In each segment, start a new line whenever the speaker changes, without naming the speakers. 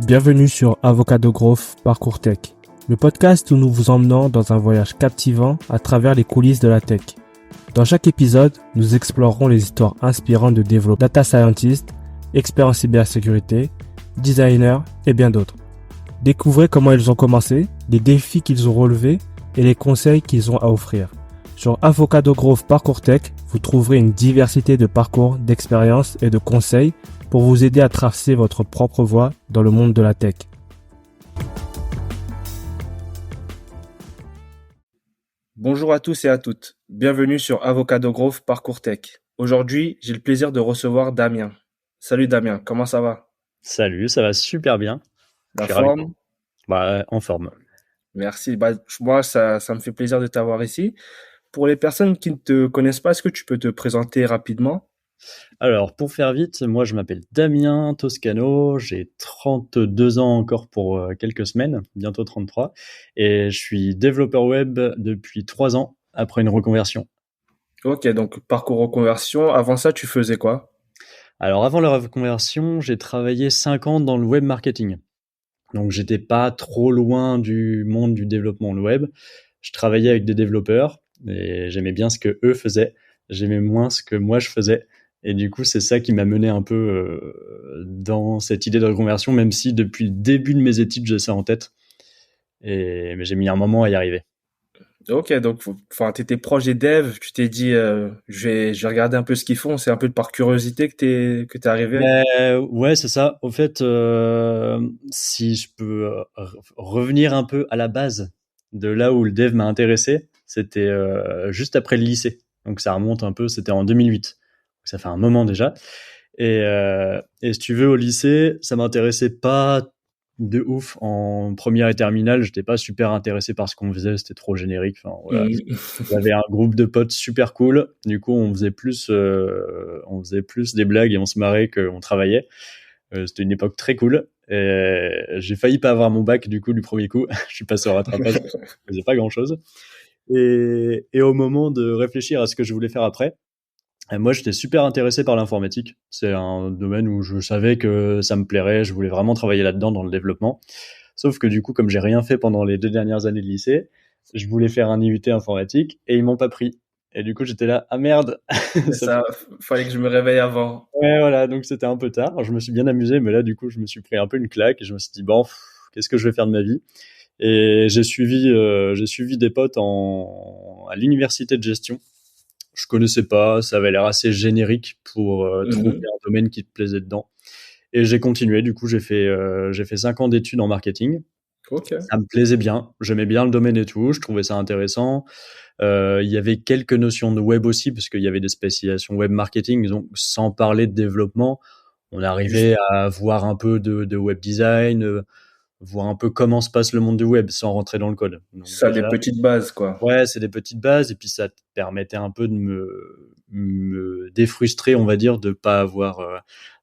Bienvenue sur Avocado Growth Parcours Tech, le podcast où nous vous emmenons dans un voyage captivant à travers les coulisses de la tech. Dans chaque épisode, nous explorerons les histoires inspirantes de développeurs, data scientists, experts en cybersécurité, designers et bien d'autres. Découvrez comment ils ont commencé, les défis qu'ils ont relevés et les conseils qu'ils ont à offrir. Sur Avocado Growth Parcours Tech, vous trouverez une diversité de parcours, d'expériences et de conseils pour vous aider à tracer votre propre voie dans le monde de la tech. Bonjour à tous et à toutes. Bienvenue sur Avocado Growth Parcours Tech. Aujourd'hui, j'ai le plaisir de recevoir Damien. Salut Damien, comment ça va?
Salut, ça va super bien.
La forme?
En forme.
Merci. Moi, ça me fait plaisir de t'avoir ici. Pour les personnes qui ne te connaissent pas, est-ce que tu peux te présenter rapidement?
Alors, pour faire vite, moi je m'appelle Damien Toscano, j'ai 32 ans encore pour quelques semaines, bientôt 33, et je suis développeur web depuis 3 ans après une reconversion.
Ok, donc parcours reconversion. Avant ça, tu faisais quoi?
Alors, avant la reconversion, j'ai travaillé 5 ans dans le web marketing. Donc, j'étais pas trop loin du monde du développement web. Je travaillais avec des développeurs et j'aimais bien ce que eux faisaient. J'aimais moins ce que moi je faisais. Et du coup, c'est ça qui m'a mené un peu dans cette idée de reconversion, même si depuis le début de mes études, j'ai ça en tête. Mais j'ai mis un moment à y arriver.
Ok, donc tu étais proche des devs, tu t'es dit je vais regarder un peu ce qu'ils font, c'est un peu par curiosité que t'es arrivé.
Ouais, c'est ça. Au fait, si je peux revenir un peu à la base de là où le dev m'a intéressé, c'était juste après le lycée. Donc ça remonte un peu, c'était en 2008. Donc ça fait un moment déjà. Et si tu veux, au lycée, ça m'intéressait pas de ouf. En première et terminale, j'étais pas super intéressé par ce qu'on faisait, c'était trop générique. Enfin, voilà. J'avais un groupe de potes super cool. Du coup, on faisait plus des blagues et on se marrait qu'on travaillait. C'était une époque très cool. Et j'ai failli pas avoir mon bac du coup du premier coup. Je suis passé au rattrapage. Je faisais pas grand chose. Et au moment de réfléchir à ce que je voulais faire après, moi, j'étais super intéressé par l'informatique. C'est un domaine où je savais que ça me plairait. Je voulais vraiment travailler là-dedans dans le développement. Sauf que du coup, comme j'ai rien fait pendant les 2 dernières années de lycée, je voulais faire un IUT informatique et ils m'ont pas pris. Et du coup, j'étais là, ah merde.
C'est ça, fallait que je me réveille avant.
Ouais, voilà, donc c'était un peu tard. Alors, je me suis bien amusé, mais là, du coup, je me suis pris un peu une claque et je me suis dit, bon, qu'est-ce que je vais faire de ma vie? Et j'ai suivi des potes à l'université de gestion. Je connaissais pas, ça avait l'air assez générique pour trouver un domaine qui te plaisait dedans. Et j'ai continué, du coup, j'ai fait 5 ans d'études en marketing.
Ok.
Ça me plaisait bien, j'aimais bien le domaine et tout, je trouvais ça intéressant. Il y avait quelques notions de web aussi, parce qu'il y avait des spécialisations web marketing, donc sans parler de développement, on arrivait à voir un peu de web design, voir un peu comment se passe le monde du web sans rentrer dans le code. Donc
Ça a des
déjà,
petites bases, quoi.
ouais, c'est des petites bases, et puis ça te permettait un peu de me défrustrer, on va dire, de pas avoir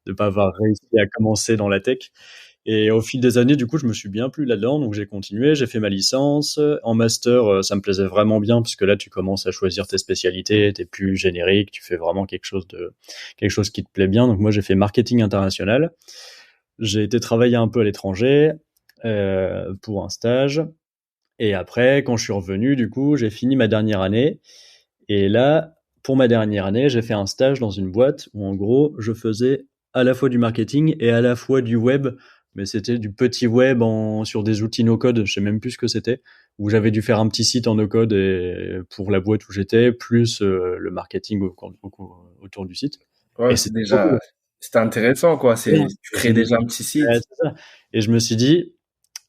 réussi à commencer dans la tech. Et au fil des années, du coup, je me suis bien plu là-dedans, donc j'ai continué, j'ai fait ma licence. En master, ça me plaisait vraiment bien, parce que là, tu commences à choisir tes spécialités, t'es plus générique, tu fais vraiment quelque chose qui te plaît bien. Donc moi, j'ai fait marketing international. J'ai été travailler un peu à l'étranger pour un stage. Et après, quand je suis revenu, du coup, j'ai fini ma dernière année. Et là, pour ma dernière année, j'ai fait un stage dans une boîte où, en gros, je faisais à la fois du marketing et à la fois du web, mais c'était du petit web sur des outils no-code, je sais même plus ce que c'était, où j'avais dû faire un petit site en no-code pour la boîte où j'étais, plus le marketing autour du site.
Ouais,
Et
c'est
c'était trop
déjà,
cool.
c'était intéressant, quoi. Tu
Et je
crées
me-
déjà un petit
ouais,
site.
c'est ça. Et je me suis dit,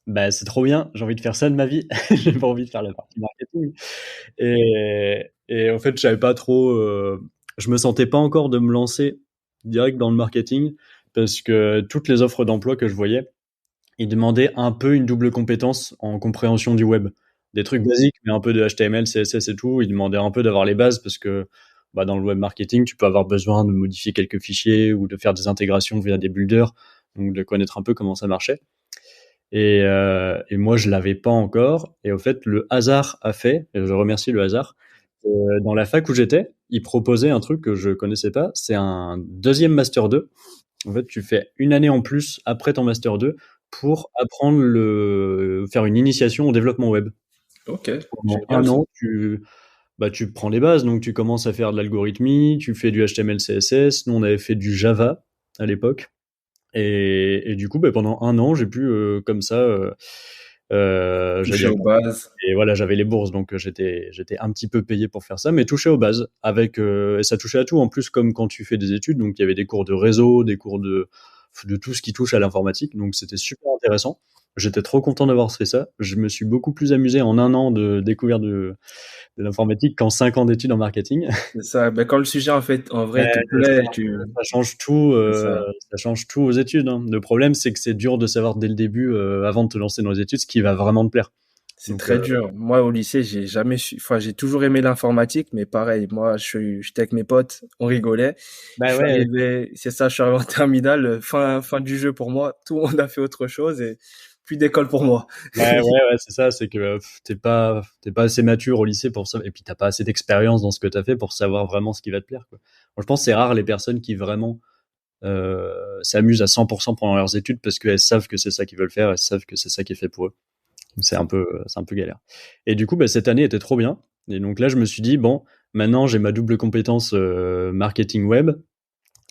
bah, c'est trop bien, j'ai envie de faire ça de ma vie. J'ai pas envie de faire la partie marketing. Et en fait, j'avais pas trop, je me sentais pas encore de me lancer direct dans le marketing, parce que toutes les offres d'emploi que je voyais, ils demandaient un peu une double compétence en compréhension du web. Des trucs basiques, mais un peu de HTML, CSS et tout. Ils demandaient un peu d'avoir les bases, parce que bah, dans le web marketing, tu peux avoir besoin de modifier quelques fichiers ou de faire des intégrations via des builders, donc de connaître un peu comment ça marchait. Et moi, je l'avais pas encore. Et au fait, le hasard a fait, et je remercie le hasard, dans la fac où j'étais, ils proposaient un truc que je connaissais pas. C'est un deuxième master 2. En fait, tu fais une année en plus après ton master 2 pour apprendre faire une initiation au développement web.
Ok,
Pendant
génial,
un
ça.
an, tu prends les bases, donc tu commences à faire de l'algorithmie, tu fais du HTML, CSS. Nous, on avait fait du Java à l'époque. Et du coup, pendant un an, j'ai pu comme ça, j'allais
Toucher
dire,
aux bases.
et voilà, j'avais les bourses, donc j'étais un petit peu payé pour faire ça, mais touché aux bases, avec et ça touchait à tout en plus, comme quand tu fais des études, donc il y avait des cours de réseau, des cours de tout ce qui touche à l'informatique, donc c'était super intéressant. J'étais trop content d'avoir fait ça. Je me suis beaucoup plus amusé en un an de découverte de l'informatique qu'en 5 ans d'études en marketing.
C'est ça. Ben, quand le sujet, en fait, en vrai, te
Ça,
plaît,
ça change tout,
c'est ça.
ça change tout aux études, hein. Le problème, c'est que c'est dur de savoir dès le début, avant de te lancer dans les études, ce qui va vraiment te plaire.
C'est
Donc,
très dur. Moi, au lycée, j'ai jamais su, enfin, j'ai toujours aimé l'informatique, mais pareil, moi, j'étais avec mes potes, on rigolait.
bah ouais,
C'est ça, je suis arrivé en terminale, fin du jeu pour moi. Tout le monde a fait autre chose et plus d'école pour moi.
ouais, c'est ça, c'est que t'es pas assez mature au lycée pour ça, et puis t'as pas assez d'expérience dans ce que t'as fait pour savoir vraiment ce qui va te plaire, quoi. Moi, je pense que c'est rare les personnes qui vraiment s'amusent à 100% pendant leurs études parce qu'elles savent que c'est ça qu'ils veulent faire, elles savent que c'est ça qui est fait pour eux. Donc, c'est un peu galère. Et du coup, cette année était trop bien. Et donc là, je me suis dit, bon, maintenant j'ai ma double compétence marketing web,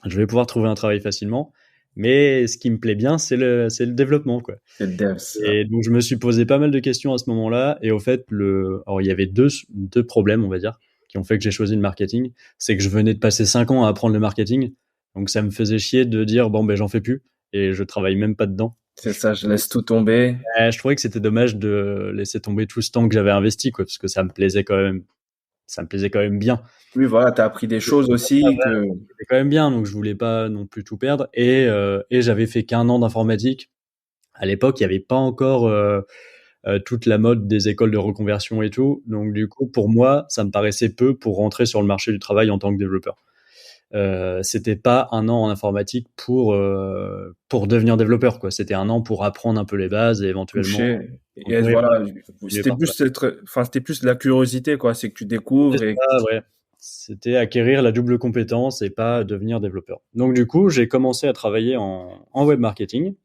je vais pouvoir trouver un travail facilement. Mais ce qui me plaît bien, c'est le développement, quoi.
C'est le dev, ça.
Et donc, je me suis posé pas mal de questions à ce moment-là. Et au fait, alors, il y avait deux problèmes, on va dire, qui ont fait que j'ai choisi le marketing. C'est que je venais de passer 5 ans à apprendre le marketing. Donc, ça me faisait chier de dire, bon, j'en fais plus. Et je travaille même pas dedans.
C'est ça, je laisse tout tomber.
Je trouvais que c'était dommage de laisser tomber tout ce temps que j'avais investi, quoi, parce que ça me plaisait quand même. Ça me plaisait quand même bien.
Oui, voilà, t'as appris des choses aussi que,
C'était quand même bien, donc je voulais pas non plus tout perdre. Et j'avais fait qu'un an d'informatique. À l'époque, il y avait pas encore toute la mode des écoles de reconversion et tout. Donc du coup, pour moi, ça me paraissait peu pour rentrer sur le marché du travail en tant que développeur. C'était pas un an en informatique pour devenir développeur, quoi. C'était un an pour apprendre un peu les bases et éventuellement
toucher. Et
continuer
voilà,
par là.
c'était plus de la curiosité, quoi. C'est que tu
C'est
découvres et
ça, ouais. C'était acquérir la double compétence et pas devenir développeur. Donc du coup, j'ai commencé à travailler en web marketing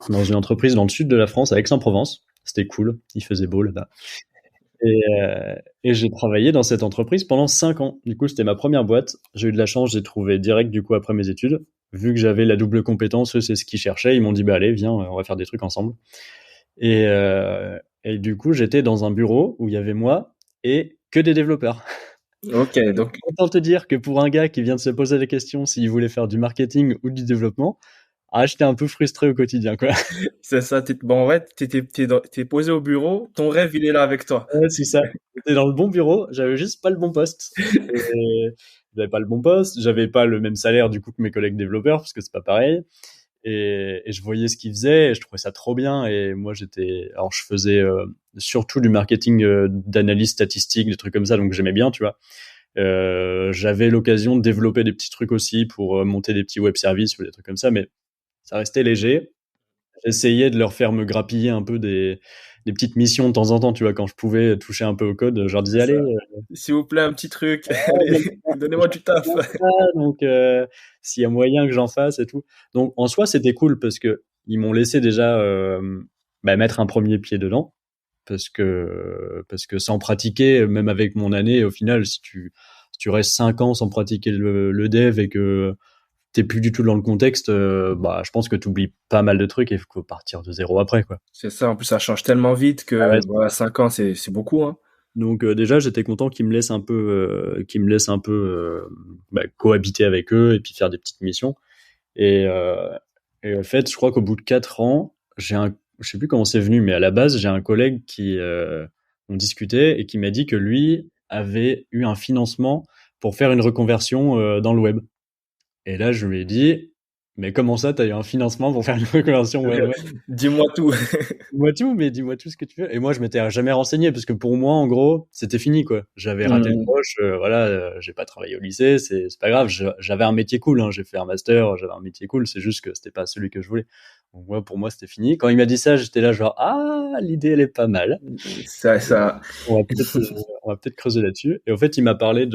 dans une entreprise dans le sud de la France, à Aix-en-Provence. C'était cool, il faisait beau là-bas. Et j'ai travaillé dans cette entreprise pendant 5 ans. Du coup, c'était ma première boîte. J'ai eu de la chance, j'ai trouvé direct du coup après mes études. Vu que j'avais la double compétence, eux, c'est ce qu'ils cherchaient. Ils m'ont dit, allez, viens, on va faire des trucs ensemble. Et, euh, et du coup, j'étais dans un bureau où il y avait moi et que des développeurs.
ok, donc,
Autant te dire que pour un gars qui vient de se poser la question s'il voulait faire du marketing ou du développement, j'étais un peu frustré au quotidien, quoi.
c'est ça, bon, en vrai, t'es posé au bureau, ton rêve, il est là avec toi.
Ouais, c'est ça. J'étais dans le bon bureau, j'avais juste pas le bon poste. Et j'avais pas le bon poste, j'avais pas le même salaire du coup que mes collègues développeurs parce que c'est pas pareil. Et je voyais ce qu'ils faisaient et je trouvais ça trop bien. Et moi, alors je faisais surtout du marketing d'analyse statistique, des trucs comme ça, donc j'aimais bien, tu vois. J'avais l'occasion de développer des petits trucs aussi pour monter des petits web services ou des trucs comme ça, mais ça restait léger. J'essayais de leur faire me grappiller un peu des petites missions de temps en temps, tu vois, quand je pouvais toucher un peu au code, je leur disais,
C'est
allez,
ça. S'il vous plaît, un petit truc. Allez, donnez-moi du taf.
donc s'il y a moyen que j'en fasse et tout. Donc en soi, c'était cool parce que ils m'ont laissé déjà mettre un premier pied dedans parce que sans pratiquer, même avec mon année, au final, si tu restes 5 ans sans pratiquer le dev et que t'es plus du tout dans le contexte, je pense que t'oublies pas mal de trucs et il faut partir de zéro après, quoi.
C'est ça, en plus, ça change tellement vite
Ah ouais,
que, voilà, 5 ans, c'est beaucoup, hein.
donc déjà j'étais content qu'ils me laissent un peu cohabiter avec eux et puis faire des petites missions et en fait je crois qu'au bout de 4 ans je sais plus comment c'est venu mais à la base j'ai un collègue qui on discutait et qui m'a dit que lui avait eu un financement pour faire une reconversion dans le web et là je lui ai dit mais comment ça t'as eu un financement pour faire une reconversion web?
Dis-moi tout.
Dis-moi tout, mais dis-moi tout ce que tu veux. Et moi, je m'étais jamais renseigné parce que pour moi, en gros, c'était fini, quoi. J'avais raté le
Hmm.
coche, voilà, j'ai pas travaillé au lycée, c'est pas grave. J'avais un métier cool, hein. J'ai fait un master, j'avais un métier cool. C'est juste que c'était pas celui que je voulais. Donc, moi, pour moi, c'était fini. Quand il m'a dit ça, j'étais là, genre, l'idée, elle est pas mal.
Ça,
On va peut-être creuser là-dessus. Et en fait, il m'a parlé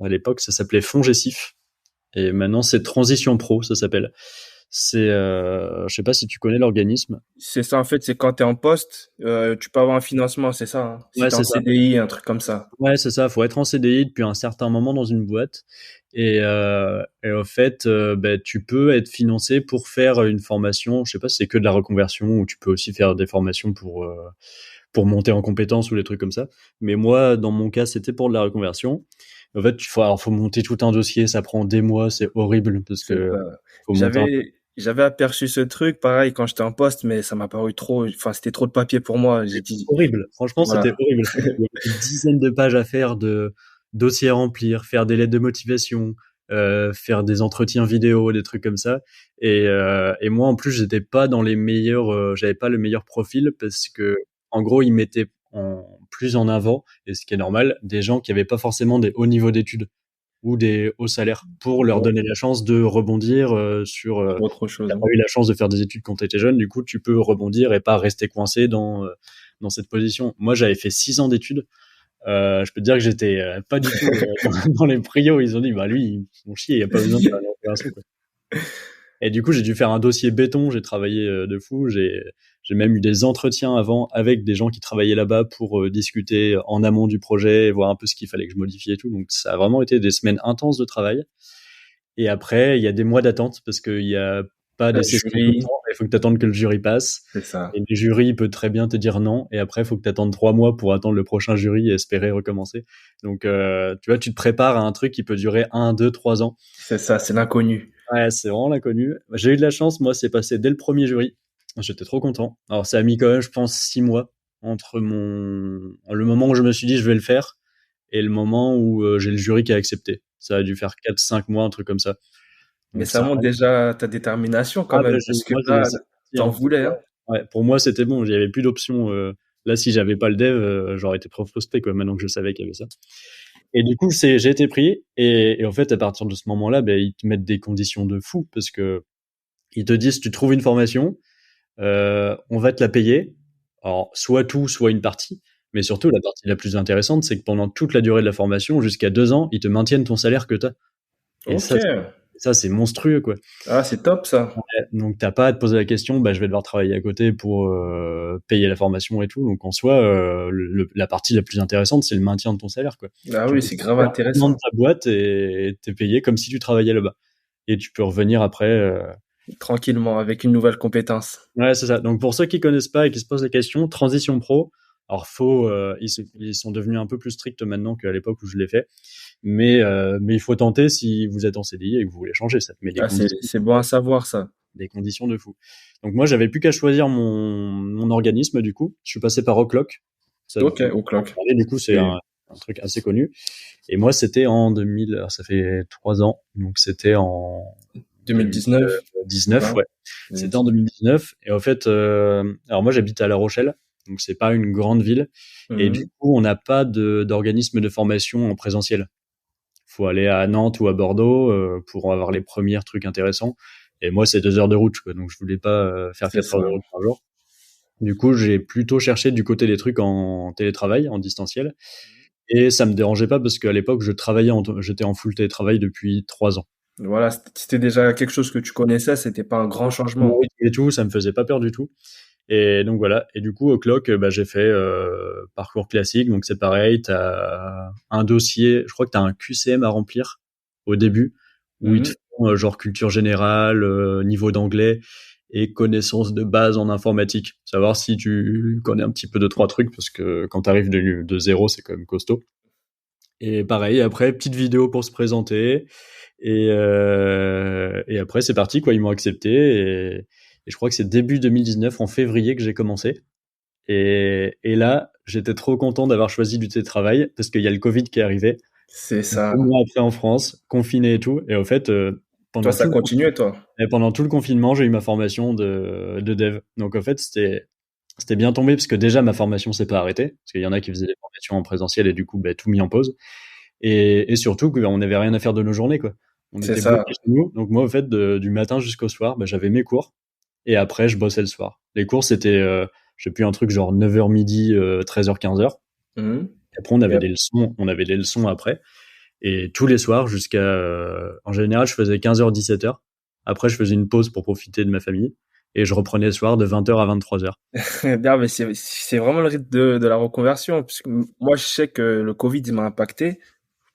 à l'époque, ça s'appelait Fongessif. Et maintenant, c'est Transition Pro, ça s'appelle. Je sais pas si tu connais l'organisme.
C'est ça, en fait, c'est quand tu es en poste, tu peux avoir un financement, c'est ça, hein. Si
Ouais,
tu es
c'est
en
ça.
CDI, un truc comme ça.
Ouais, c'est ça. Faut être en CDI depuis un certain moment dans une boîte. Et au fait, tu peux être financé pour faire une formation. Je sais pas si c'est que de la reconversion ou tu peux aussi faire des formations pour monter en compétences ou des trucs comme ça. Mais moi, dans mon cas, c'était pour de la reconversion. En fait, faut monter tout un dossier. Ça prend des mois. C'est horrible parce
C'est
que
ça.
faut monter un...
J'avais aperçu ce truc, pareil, quand j'étais en poste, mais ça m'a paru trop, enfin, c'était trop de papier pour moi. J'ai dit,
horrible. Franchement, c'était
voilà.
horrible. Il y avait une dizaine de pages à faire, de dossiers à remplir, faire des lettres de motivation, faire des entretiens vidéo, des trucs comme ça. Et moi, en plus, j'étais pas dans les meilleurs, j'avais pas le meilleur profil parce que, en gros, ils mettaient plus en avant, et ce qui est normal, des gens qui avaient pas forcément des hauts niveaux d'études ou des hauts salaires pour leur
Ouais,
donner la chance de rebondir sur
autre chose,
t'as
hein.
pas eu la chance de faire des études quand t'étais jeune, du coup tu peux rebondir et pas rester coincé dans cette position. Moi j'avais fait 6 ans d'études, je peux te dire que j'étais pas du tout dans les prios. Ils ont dit bah lui ils font chier, il y a pas besoin de faire une opération quoi. Et du coup j'ai dû faire un dossier béton, j'ai travaillé de fou, j'ai même eu des entretiens avant avec des gens qui travaillaient là-bas pour discuter en amont du projet et voir un peu ce qu'il fallait que je modifie et tout. Donc ça a vraiment été des semaines intenses de travail. Et après, il y a des mois d'attente parce qu'il y a pas des
Le
sessions tout le
jury,
temps. Il faut que tu attendes que le jury passe.
c'est ça.
Et le jury peut très bien te dire non. Et après, il faut que tu attendes 3 mois pour attendre le prochain jury et espérer recommencer. Donc, tu vois, tu te prépares à un truc qui peut durer 1, 2, 3 ans.
C'est ça, c'est l'inconnu.
Ouais, c'est vraiment l'inconnu. J'ai eu de la chance. Moi, c'est passé dès le premier jury. J'étais trop content. Alors, ça a mis quand même, je pense, 6 mois entre le moment où je me suis dit je vais le faire et le moment où j'ai le jury qui a accepté. Ça a dû faire 4, 5 mois, un truc comme ça.
Mais
Donc
ça
ça...
montre déjà ta détermination quand
Ah
même, parce que
moi j'ai
là,
senti,
t'en
hein.
voulais, hein.
Ouais, pour moi c'était bon, il y avait plus d'options. Là, si j'avais pas le dev, j'aurais été trop frustré quoi. Maintenant que je savais qu'il y avait ça. Et du coup, j'ai été pris. Et en fait, à partir de ce moment-là, ils te mettent des conditions de fou parce que ils te disent tu trouves une formation, on va te la payer. Alors soit tout, soit une partie. Mais surtout, la partie la plus intéressante, c'est que pendant toute la durée de la formation, jusqu'à 2 ans, ils te maintiennent ton salaire que t'as. Et
Ok.
ça c'est monstrueux quoi.
Ah, c'est top ça.
Donc t'as pas à te poser la question, je vais devoir travailler à côté pour payer la formation et tout. Donc en soi, la partie la plus intéressante, c'est le maintien de ton salaire, quoi.
Ah
Tu
oui,
peux
c'est grave
faire un an de
intéressant.
ta boîte et t'es payé comme si tu travaillais là-bas. Et tu peux revenir après.
Tranquillement, avec une nouvelle compétence.
Ouais, c'est ça. Donc pour ceux qui connaissent pas et qui se posent la question, Transition Pro. Alors ils sont devenus un peu plus stricts maintenant qu'à l'époque où je l'ai fait. Mais il faut tenter si vous êtes en CDI et que vous voulez changer. Ça te met
Ah, c'est bon à savoir ça.
des conditions de fou. Donc moi, j'avais plus qu'à choisir mon organisme, du coup. Je suis passé par Oclock. Ça,
Ok, au clock.
du coup, c'est
Et
un truc assez connu. Et moi, c'était en 2000, alors ça fait 3 ans. Donc c'était en
2019,
2019,
hein.
ouais. C'était en 2019. Et en fait, alors moi, j'habite à La Rochelle. Donc c'est pas une grande ville. Et du
Mhm.
coup, on n'a pas d'organisme de formation en présentiel. Faut aller à Nantes ou à Bordeaux pour avoir les premiers trucs intéressants. Et moi, c'est 2 heures de route, quoi, donc je voulais pas faire
C'est
4 heures de
ça.
route par jour. Du coup, j'ai plutôt cherché du côté des trucs en télétravail, en distanciel. Et ça me dérangeait pas parce qu'à l'époque, j'étais en full télétravail depuis 3 ans.
Voilà, c'était déjà quelque chose que tu connaissais, c'était pas un grand changement.
Et tout, ça me faisait pas peur du tout. Et donc voilà. Et du coup, au Clock, j'ai fait parcours classique. Donc c'est pareil, t'as un dossier. Je crois que t'as un QCM à remplir au début, où ils te
Mhm.
font genre culture générale, niveau d'anglais et connaissances de base en informatique. Savoir si tu connais un petit peu de 3 trucs, parce que quand t'arrives de zéro, c'est quand même costaud. Et pareil, après petite vidéo pour se présenter. Et après c'est parti quoi. Ils m'ont accepté et je crois que c'est début 2019, en février, que j'ai commencé. Et là, j'étais trop content d'avoir choisi du télétravail parce qu'il y a le Covid qui est arrivé.
C'est
2 mois
ça.
après en France, confiné et tout. Et au fait,
Toi,
pendant
ça
tout le
continuait, toi.
pendant tout le confinement, j'ai eu ma formation de dev. Donc en fait, c'était bien tombé parce que déjà ma formation s'est pas arrêtée parce qu'il y en a qui faisaient des formations en présentiel et du coup, tout mis en pause. Et surtout qu'on n'avait rien à faire de nos journées, quoi. On
C'est
était
ça.
bloqués chez nous. Donc moi, au fait, du matin jusqu'au soir, j'avais mes cours et après, je bossais le soir. Les cours, c'était, je sais plus, un truc genre 9h midi, 13h, 15h.
Mhm.
Et après,
Et
on avait des leçons après. Et tous les soirs, en général, je faisais 15h, 17h. Après, je faisais une pause pour profiter de ma famille et je reprenais le soir de 20h à 23h.
Non, mais c'est vraiment le rythme de la reconversion. Parce que moi, je sais que le Covid, il m'a impacté.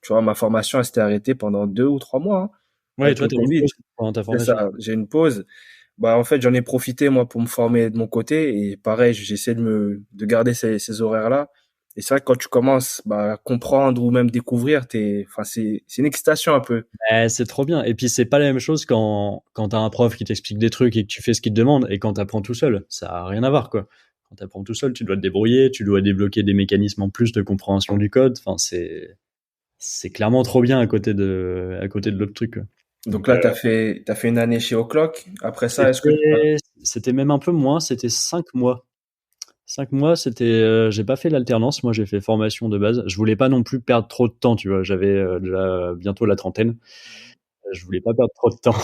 Tu vois, ma formation, elle s'était arrêtée pendant 2 ou 3 mois, hein,
Ouais, et
avec
toi,
le
t'as eu une
Covid.
pause pendant ta
C'est
formation.
ça, j'ai une pause. Bah, en fait, j'en ai profité, moi, pour me former de mon côté. Et pareil, j'essaie de garder ces horaires-là. Et c'est vrai que quand tu commences, bah, à comprendre ou même découvrir, enfin, c'est une excitation un peu.
C'est trop bien. Et puis, c'est pas la même chose quand t'as un prof qui t'explique des trucs et que tu fais ce qu'il te demande et quand t'apprends tout seul. Ça a rien à voir, quoi. Quand t'apprends tout seul, tu dois te débrouiller, tu dois débloquer des mécanismes en plus de compréhension du code. Enfin, c'est clairement trop bien à côté de l'autre truc, quoi.
Donc
Donc,
là, t'as fait une année chez O'Clock. Après ça, est-ce que,
c'était même un peu moins, c'était 5 mois. 5 mois, j'ai pas fait l'alternance, moi j'ai fait formation de base. Je voulais pas non plus perdre trop de temps, tu vois. J'avais déjà bientôt la trentaine. Je voulais pas perdre trop de temps.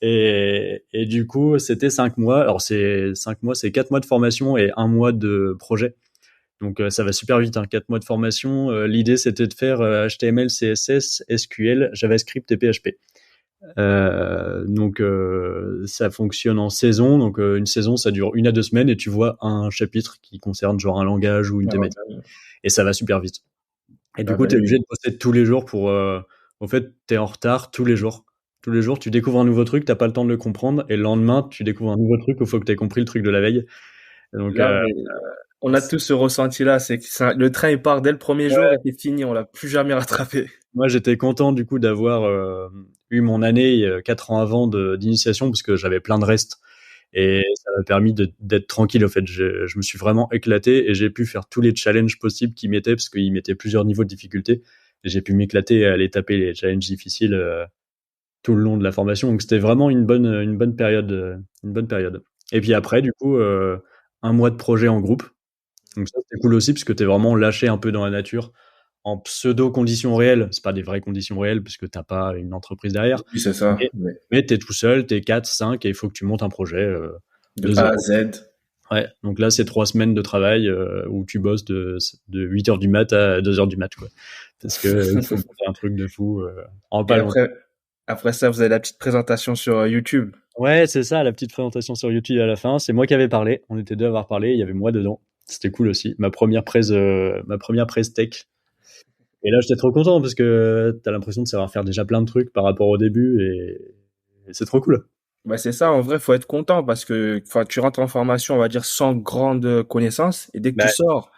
Et du coup, c'était 5 mois. Alors c'est 5 mois, c'est 4 mois de formation et 1 mois de projet. Donc ça va super vite, hein. 4 mois de formation. L'idée c'était de faire HTML, CSS, SQL, JavaScript et PHP. Donc ça fonctionne en saison. Donc une saison, ça dure 1 à 2 semaines et tu vois un chapitre qui concerne genre un langage ou une
alors,
thématique. Et ça va super vite. Et du
ah,
coup,
bah
tu es
oui.
obligé de bosser tous les jours pour. En fait, tu es en retard tous les jours. Tous les jours, tu découvres un nouveau truc, t'as pas le temps de le comprendre, et le lendemain, tu découvres un nouveau truc, il faut que tu aies compris le truc de la veille. Donc,
Là, mais on a tous ce ressenti-là, c'est que le train il part dès le premier jour et c'est fini, on l'a plus jamais rattrapé.
moi, j'étais content du coup d'avoir eu mon année 4 ans avant d'initiation, parce que j'avais plein de restes. Et ça m'a permis d'être tranquille, au fait. Je me suis vraiment éclaté et j'ai pu faire tous les challenges possibles qu'ils mettaient, parce qu'ils mettaient plusieurs niveaux de difficulté. Et j'ai pu m'éclater et aller taper les challenges difficiles tout le long de la formation. Donc c'était vraiment une bonne période, une bonne période. Et puis après, du coup, 1 mois de projet en groupe. Donc ça, c'était cool aussi, parce que t'es vraiment lâché un peu dans la nature, en pseudo conditions réelles. C'est pas des vraies conditions réelles, parce que t'as pas une entreprise derrière.
Oui, c'est ça,
Mais, mais t'es tout seul, t'es 4, 5, et il faut que tu montes un projet
de
de
A
zéro.
à Z.
Ouais, donc là, c'est 3 semaines de travail où tu bosses de 8h du mat à 2h du mat, quoi. Parce que il faut monter un truc de fou en
Et
pas longtemps.
après ça, vous avez la petite présentation sur YouTube.
Ouais, c'est ça, la petite présentation sur YouTube à la fin. C'est moi qui avais parlé. On était deux à avoir parlé. Il y avait moi dedans. C'était cool aussi. Ma première presse tech. Et là, j'étais trop content parce que t'as l'impression de savoir faire déjà plein de trucs par rapport au début et c'est trop cool.
Bah, c'est ça, en vrai, faut être content parce que, enfin, tu rentres en formation, on va dire, sans grande connaissance et dès que tu
Bah,
sors,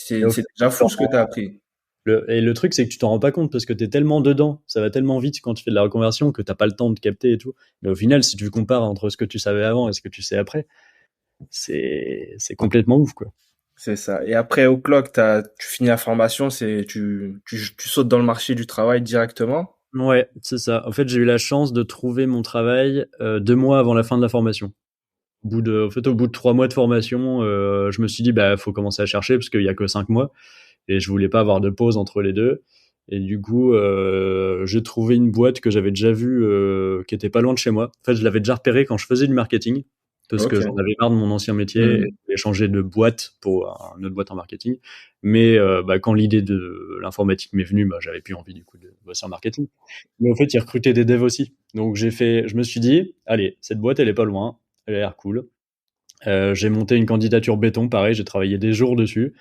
et au
c'est
fait,
déjà fou ce que tu as appris.
le truc, c'est que tu t'en rends pas compte parce que t'es tellement dedans. Ça va tellement vite quand tu fais de la reconversion que t'as pas le temps de capter et tout. Mais au final, si tu compares entre ce que tu savais avant et ce que tu sais après, c'est complètement ouf, quoi.
C'est ça. Et après, au clock, tu finis la formation, tu sautes dans le marché du travail directement.
Ouais, c'est ça. En fait, j'ai eu la chance de trouver mon travail 2 mois avant la fin de la formation. Au bout de 3 mois de formation, je me suis dit, bah, faut commencer à chercher parce qu'il y a que 5 mois et je voulais pas avoir de pause entre les deux. Et du coup, j'ai trouvé une boîte que j'avais déjà vue, qui était pas loin de chez moi. En fait, je l'avais déjà repérée quand je faisais du marketing, parce que
Ok.
j'en avais marre de mon ancien métier et
Hmm.
je voulais changer de boîte pour une autre boîte en marketing. Mais bah, quand l'idée de l'informatique m'est venue, bah, j'avais plus envie du coup de bosser en marketing. Mais en fait, ils recrutaient des devs aussi. Donc je me suis dit, allez, cette boîte, elle est pas loin, elle a l'air cool. J'ai monté une candidature béton, pareil, j'ai travaillé des jours dessus.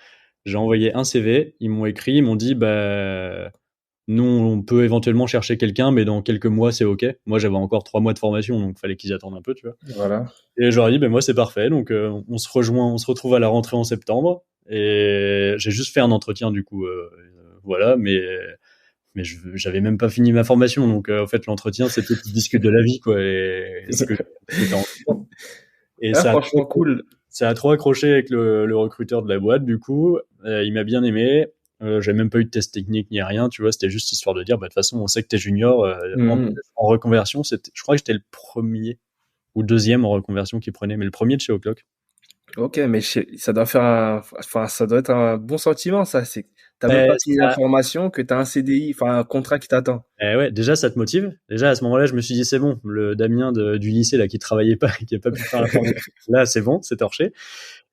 J'ai envoyé un CV, ils m'ont écrit, ils m'ont dit, bah, nous, on peut éventuellement chercher quelqu'un, mais dans quelques mois, c'est OK. Moi, j'avais encore 3 mois de formation, donc il fallait qu'ils attendent un peu, tu vois.
Voilà.
Et je leur ai dit, ben moi, c'est parfait. Donc, on se retrouve à la rentrée en septembre. Et j'ai juste fait un entretien, du coup, voilà, mais j'avais même pas fini ma formation. Donc, en fait, l'entretien, c'était tu discutes de la vie, quoi, et ce que t'as envie de faire. Et
Ah, franchement, cool.
ça a trop accroché avec le recruteur de la boîte, du coup. Il m'a bien aimé. J'ai même pas eu de test technique ni rien, tu vois. C'était juste histoire de dire, bah, de toute façon, on sait que t'es junior.
Hmm.
En reconversion, je crois que j'étais le premier ou deuxième en reconversion qui prenait, mais le premier de chez O'Clock.
Ok, mais ça doit enfin, ça doit être un bon sentiment, ça. T'as même
Ben,
pas fini la formation, que t'as un CDI, enfin, un contrat qui t'attend.
ouais, déjà, ça te motive. Déjà, à ce moment-là, je me suis dit, c'est bon. Le Damien du lycée, là, qui travaillait pas, qui a pas pu faire la formation. Là, c'est bon, c'est torché.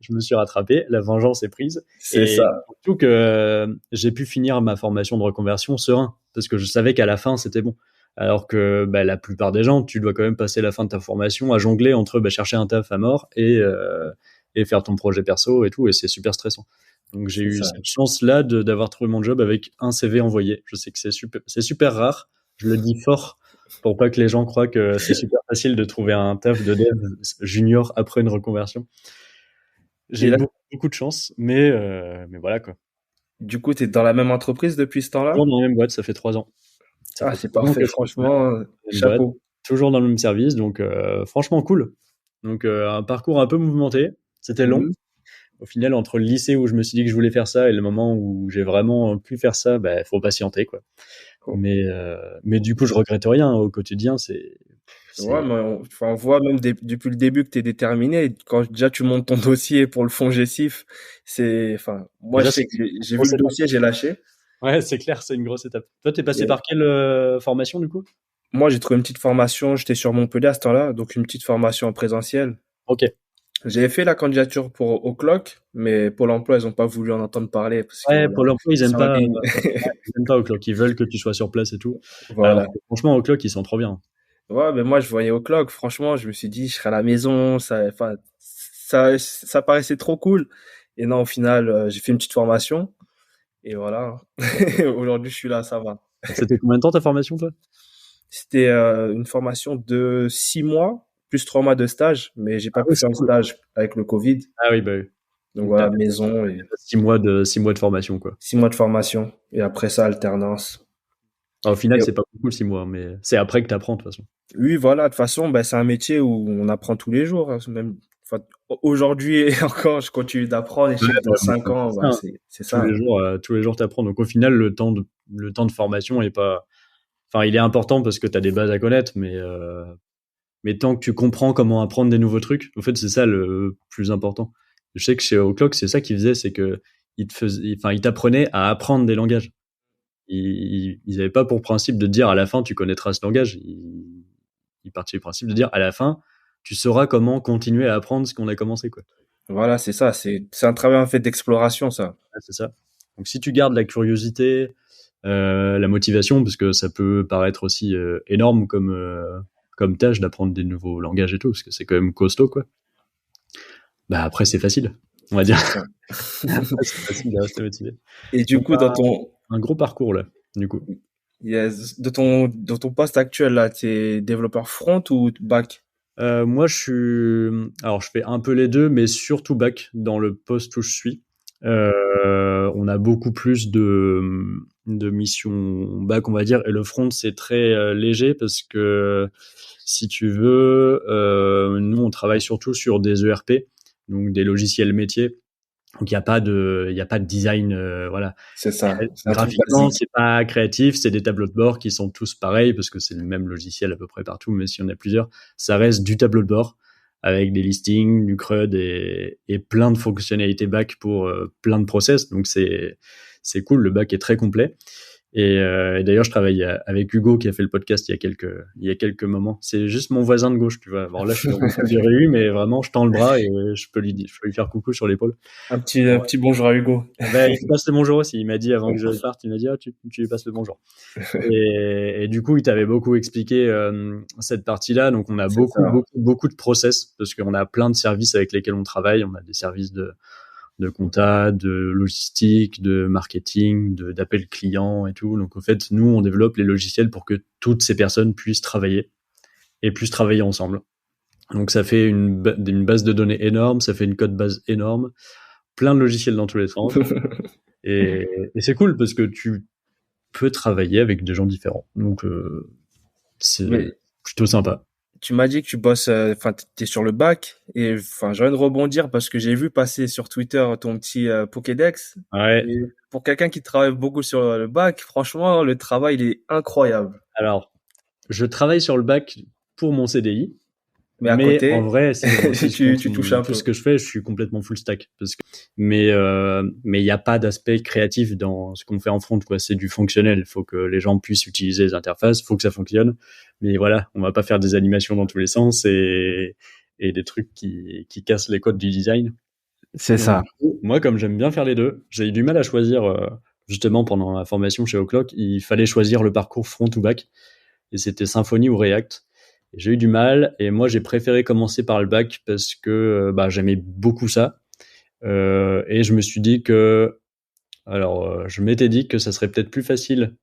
Je me suis rattrapé. La vengeance est prise.
C'est
Et
ça.
surtout que j'ai pu finir ma formation de reconversion serein. Parce que je savais qu'à la fin, c'était bon. Alors que la plupart des gens, tu dois quand même passer la fin de ta formation à jongler entre chercher un taf à mort et faire ton projet perso et tout, et c'est super stressant. Donc j'ai
C'est
eu
ça.
cette chance-là d'avoir trouvé mon job avec un CV envoyé. Je sais que c'est super rare, je le dis fort pour pas que les gens croient que c'est super facile de trouver un taf de dev junior après une reconversion. J'ai
Et
eu
là,
beaucoup de chance, mais voilà quoi.
du coup, tu es dans la même entreprise depuis ce
Toujours
temps-là?
dans la même boîte, ça fait 3 ans. Ça
Ah,
fait
c'est
3 ans
parfait,
que je suis dans
franchement,
la même boîte,
chapeau.
toujours dans le même service, donc franchement cool. Donc un parcours un peu mouvementé, c'était long.
Mhm.
Au final, entre le lycée où je me suis dit que je voulais faire ça et le moment où j'ai vraiment pu faire ça, faut patienter quoi.
Cool.
Mais du coup, je regrette rien au quotidien.
Ouais,
C'est
mais on voit même depuis le début que tu es déterminé. Et quand déjà tu montes ton dossier pour le fonds GESIF, moi je
déjà
sais
c'est
que
une
j'ai vu
grosse
le
étape.
dossier, j'ai lâché.
Ouais, c'est clair, c'est une grosse étape. Toi, t'es passé
Et
par quelle formation du coup?
moi, j'ai trouvé une petite formation, j'étais sur Montpellier à ce temps-là, donc une petite formation en présentiel.
Ok.
J'avais fait la candidature pour O'Clock, mais Pôle emploi, ils ont pas voulu en entendre parler parce que
Ouais,
voilà,
Pôle emploi, ils aiment
c'est
pas.
organi-
Ils aiment pas O'Clock. Ils veulent que tu sois sur place et tout. Alors
Voilà.
que franchement, O'Clock, ils sont trop bien.
Ouais, mais moi, je voyais O'Clock, franchement, je me suis dit, je serai à la maison, ça paraissait trop cool. Et non, au final, j'ai fait une petite formation, et voilà. Aujourd'hui, je suis là, ça va.
C'était combien de temps ta formation, toi?
C'était une formation de 6 mois, plus 3 mois de stage, mais j'ai
Ah
pas
oui,
pu
c'est
faire le
cool.
stage avec le Covid.
Ah oui, bah oui.
Donc
Donc, t'as
voilà,
fait
maison et
6 mois de formation, quoi.
6 mois de formation. Et après ça, alternance.
Alors, au final,
Et
c'est pas beaucoup, 6 mois, mais c'est après que t'apprends, de toute façon.
oui, voilà, de toute façon, ben, c'est un métier où on apprend tous les jours, hein. Même, aujourd'hui et encore, je continue d'apprendre et je
Ouais,
sais que dans
mais
5 ans,
c'est ça,
bah,
hein.
c'est ça, hein.
Tous les jours, t'apprends. Donc, au final, le temps de formation est pas, enfin, il est important parce que t'as des bases à connaître, mais tant que tu comprends comment apprendre des nouveaux trucs, en fait, c'est ça le plus important. Je sais que chez O'Clock, c'est ça qu'ils faisaient, c'est que ils t'apprenaient à apprendre des langages. Ils avaient pas pour principe de dire à la fin, tu connaîtras ce langage. Ils partaient du principe de dire à la fin, tu sauras comment continuer à apprendre ce qu'on a commencé, quoi.
Voilà, c'est ça. C'est un travail en fait d'exploration, ça.
Ouais, c'est ça. Donc, si tu gardes la curiosité, la motivation, parce que ça peut paraître aussi énorme comme tâche d'apprendre des nouveaux langages et tout, parce que c'est quand même costaud, quoi. Après, c'est facile, on va dire.
C'est ça.
Après, c'est facile de rester motivé.
Et du
Donc,
coup,
un gros parcours, là, du coup.
yes, de ton poste actuel, là, t'es développeur front ou back?
Moi, alors, je fais un peu les deux, mais surtout back dans le poste où je suis. On a beaucoup plus de missions back, on va dire, et le front, c'est très léger parce que si tu veux, nous, on travaille surtout sur des ERP, donc des logiciels métiers. Donc, il y a pas de design, voilà.
C'est ça. C'est un truc
Graphiquement,
basique.
c'est pas créatif, c'est des tableaux de bord qui sont tous pareils parce que c'est le même logiciel à peu près partout, mais s'il y en a plusieurs, ça reste du tableau de bord avec des listings, du CRUD et plein de fonctionnalités back pour plein de process. Donc c'est cool, le back est très complet. Et d'ailleurs, je travaille avec Hugo qui a fait le podcast il y a quelques moments. C'est juste mon voisin de gauche, tu vois. Bon, là, je suis dans mon du réu, mais vraiment, je tends le bras et je peux lui faire coucou sur l'épaule.
Un petit bonjour à Hugo.
Il passe le bonjour aussi. Il m'a dit avant que je parte, il m'a dit ah, tu lui passes le bonjour. Et du coup, il t'avait beaucoup expliqué cette partie-là. Donc, on a
C'est
beaucoup,
ça.
beaucoup, beaucoup de process parce qu'on a plein de services avec lesquels on travaille. On a des services de compta, de logistique, de marketing, d'appel client et tout. Donc, en fait, nous, on développe les logiciels pour que toutes ces personnes puissent travailler et puissent travailler ensemble. Donc, ça fait une base de données énorme, ça fait une code base énorme, plein de logiciels dans tous les sens. Et c'est cool parce que tu peux travailler avec des gens différents. Donc, c'est
Mais
plutôt sympa.
tu m'as dit que tu bosses, t'es sur le bac et j'ai envie de rebondir parce que j'ai vu passer sur Twitter ton petit Pokédex.
Ouais.
Et pour quelqu'un qui travaille beaucoup sur le bac, franchement, le travail il est incroyable.
Alors, je travaille sur le bac pour mon CDI.
Mais à
Mais en
côté,
vrai, si je compte
tu touches un
tout ce
peu.
que je fais, je suis complètement full stack. Mais il n'y a pas d'aspect créatif dans ce qu'on fait en front, quoi. C'est du fonctionnel. Il faut que les gens puissent utiliser les interfaces, il faut que ça fonctionne. Mais voilà, on va pas faire des animations dans tous les sens et des trucs qui cassent les codes du design.
C'est
Donc,
ça.
du coup, moi, comme j'aime bien faire les deux, j'ai eu du mal à choisir, justement, pendant la formation chez O'Clock, il fallait choisir le parcours front ou back. et c'était Symfony ou React. Et j'ai eu du mal, et moi j'ai préféré commencer par le bac parce que j'aimais beaucoup ça. Et je me suis dit que, je m'étais dit que ça serait peut-être plus facile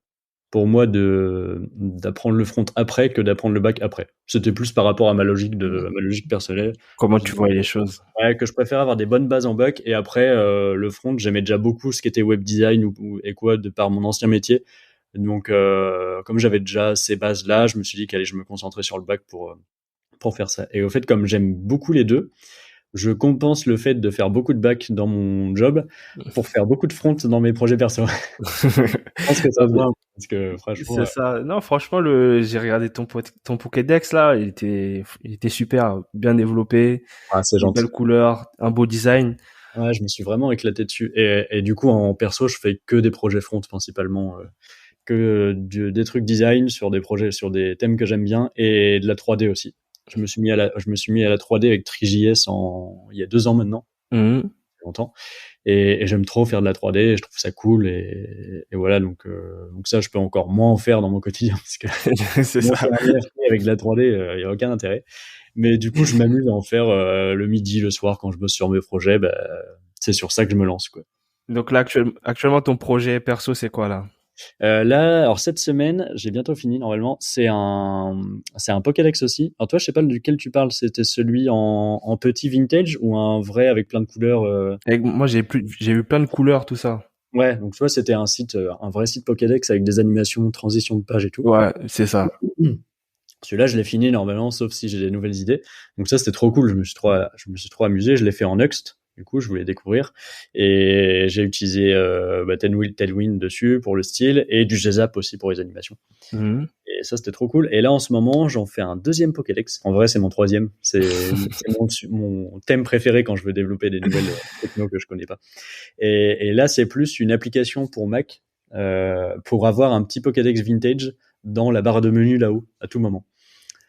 pour moi d'apprendre le front après que d'apprendre le bac après. C'était plus par rapport à ma logique personnelle.
Comment tu voyais les choses?
Ouais, que je préfère avoir des bonnes bases en bac, et après le front, j'aimais déjà beaucoup ce qui était web design et quoi, de par mon ancien métier. Donc comme j'avais déjà ces bases là, je me suis dit qu'allez, je me concentrais sur le bac pour faire ça. Et au fait, comme j'aime beaucoup les deux, je compense le fait de faire beaucoup de bac dans mon job pour faire beaucoup de front dans mes projets perso. Je pense que ça se voit, parce que franchement,
C'est ça. Non, franchement, j'ai regardé ton Pokédex là, il était super, bien développé,
c'est
des
gentil.
belles couleurs, un beau design.
Ouais, je me suis vraiment éclaté dessus. Et du coup, en perso, je fais que des projets front principalement, des trucs design sur des projets, sur des thèmes que j'aime bien, et de la 3D aussi. Je me suis mis à la 3D avec Three.js il y a 2 ans maintenant. Longtemps. Et j'aime trop faire de la 3D, et je trouve ça cool, et voilà, donc ça, je peux encore moins en faire dans mon quotidien, parce que
C'est ça.
faire un NFT avec de la 3D, il y a aucun intérêt. Mais du coup, je m'amuse à en faire le midi, le soir, quand je bosse sur mes projets. C'est sur ça que je me lance, quoi.
Donc là, actuellement, ton projet perso, c'est quoi là?
Là, alors cette semaine, j'ai bientôt fini normalement. C'est un Pokédex aussi. Alors toi, je sais pas duquel tu parles. C'était celui en petit vintage ou un vrai avec plein de couleurs.
Moi, j'ai eu plein de couleurs, tout ça.
Ouais, donc tu vois, c'était un vrai site Pokédex avec des animations, transition de page et tout.
Ouais, c'est ça.
Celui-là, je l'ai fini normalement, sauf si j'ai des nouvelles idées. Donc ça, c'était trop cool. Je me suis trop amusé. Je l'ai fait en Next. Du coup, je voulais découvrir. Et j'ai utilisé Tailwind dessus pour le style, et du Gzap aussi pour les animations. Et ça, c'était trop cool. Et là, en ce moment, j'en fais un deuxième Pokédex. En vrai, c'est mon troisième. C'est mon thème préféré quand je veux développer des nouvelles technos que je connais pas. Et là, c'est plus une application pour Mac, pour avoir un petit Pokédex vintage dans la barre de menu là-haut, à tout moment.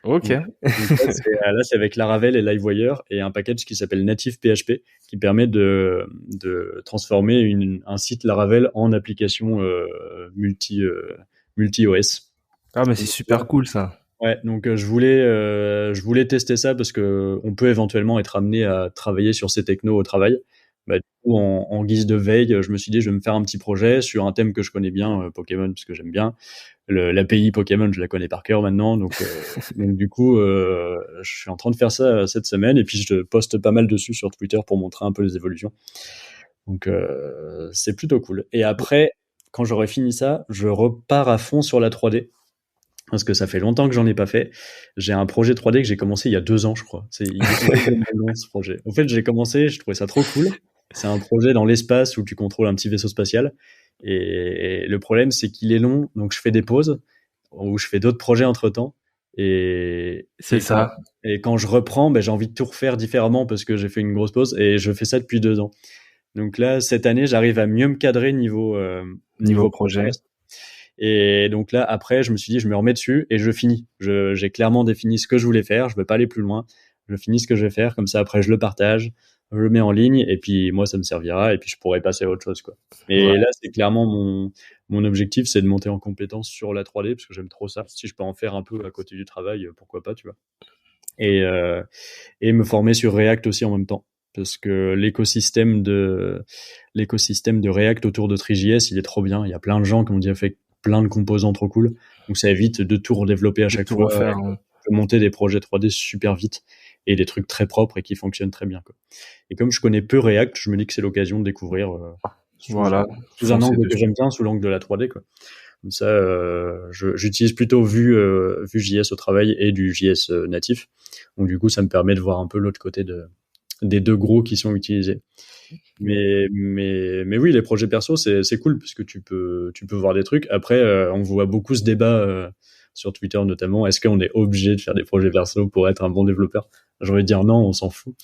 Ok.
Donc là, c'est avec Laravel et Livewire et un package qui s'appelle Native PHP, qui permet de transformer un site Laravel en application multi OS.
Ah, mais c'est super cool ça.
Ouais, donc je voulais tester ça parce que on peut éventuellement être amené à travailler sur ces technos au travail. Du coup, en guise de veille, je me suis dit, je vais me faire un petit projet sur un thème que je connais bien, Pokémon, parce que j'aime bien. L'API Pokémon, je la connais par cœur maintenant, donc du coup, je suis en train de faire ça cette semaine, et puis je poste pas mal dessus sur Twitter pour montrer un peu les évolutions. Donc c'est plutôt cool. Et après, quand j'aurai fini ça, je repars à fond sur la 3D. Parce que ça fait longtemps que j'en ai pas fait. J'ai un projet 3D que j'ai commencé il y a 2 ans, je crois. Il est long, ce projet. En fait, j'ai commencé, je trouvais ça trop cool. C'est un projet dans l'espace où tu contrôles un petit vaisseau spatial. Et le problème, c'est qu'il est long, donc je fais des pauses, où je fais d'autres projets entre-temps.
C'est ça.
Et quand je reprends, j'ai envie de tout refaire différemment parce que j'ai fait une grosse pause, et je fais ça depuis 2 ans. Donc là, cette année, j'arrive à mieux me cadrer niveau
projet.
Et donc là, après, je me suis dit, je me remets dessus et je finis. J'ai clairement défini ce que je voulais faire. Je veux pas aller plus loin. Je finis ce que je vais faire. Comme ça, après, je le partage, je le mets en ligne, et puis moi, ça me servira, et puis je pourrai passer à autre chose, quoi. Et là, c'est clairement mon objectif, c'est de monter en compétence sur la 3D parce que j'aime trop ça. Si je peux en faire un peu à côté du travail, pourquoi pas, tu vois. Et me former sur React aussi en même temps, parce que l'écosystème de React autour de Three.js, il est trop bien. Il y a plein de gens qui ont déjà fait plein de composants trop cool, donc ça évite de tout redévelopper à chaque fois.
Refaire,
on peut monter des projets 3D super vite et des trucs très propres et qui fonctionnent très bien, quoi. Et comme je connais peu React, je me dis que c'est l'occasion de découvrir sous un angle que j'aime bien, sous l'angle de la 3D, quoi. Comme ça, j'utilise plutôt Vue.js au travail et du JS natif, donc du coup ça me permet de voir un peu l'autre côté des deux gros qui sont utilisés. Mais oui, les projets perso, c'est cool parce que tu peux voir des trucs. Après, on voit beaucoup ce débat sur Twitter notamment. Est-ce qu'on est obligé de faire des projets perso pour être un bon développeur? J'ai envie de dire non, on s'en fout.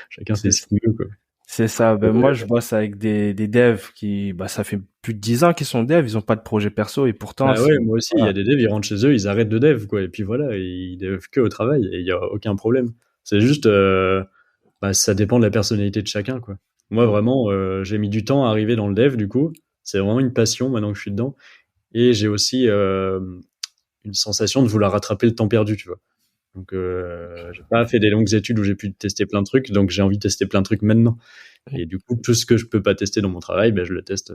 Chacun fait ce qu'il veut, quoi.
C'est ça. Moi, je bosse avec des devs qui, ça fait plus de 10 ans qu'ils sont devs, ils ont pas de projet perso, et pourtant.
Ouais, moi aussi, il y a des devs, ils rentrent chez eux, ils arrêtent de dev, quoi. Et puis voilà, ils devent que au travail, et il y a aucun problème. C'est juste, ça dépend de la personnalité de chacun, quoi. Moi, vraiment, j'ai mis du temps à arriver dans le dev, du coup. C'est vraiment une passion maintenant que je suis dedans. Et j'ai aussi une sensation de vouloir rattraper le temps perdu, tu vois. Donc, j'ai pas fait des longues études où j'ai pu tester plein de trucs, donc j'ai envie de tester plein de trucs maintenant. Et du coup, tout ce que je peux pas tester dans mon travail, ben, je le teste.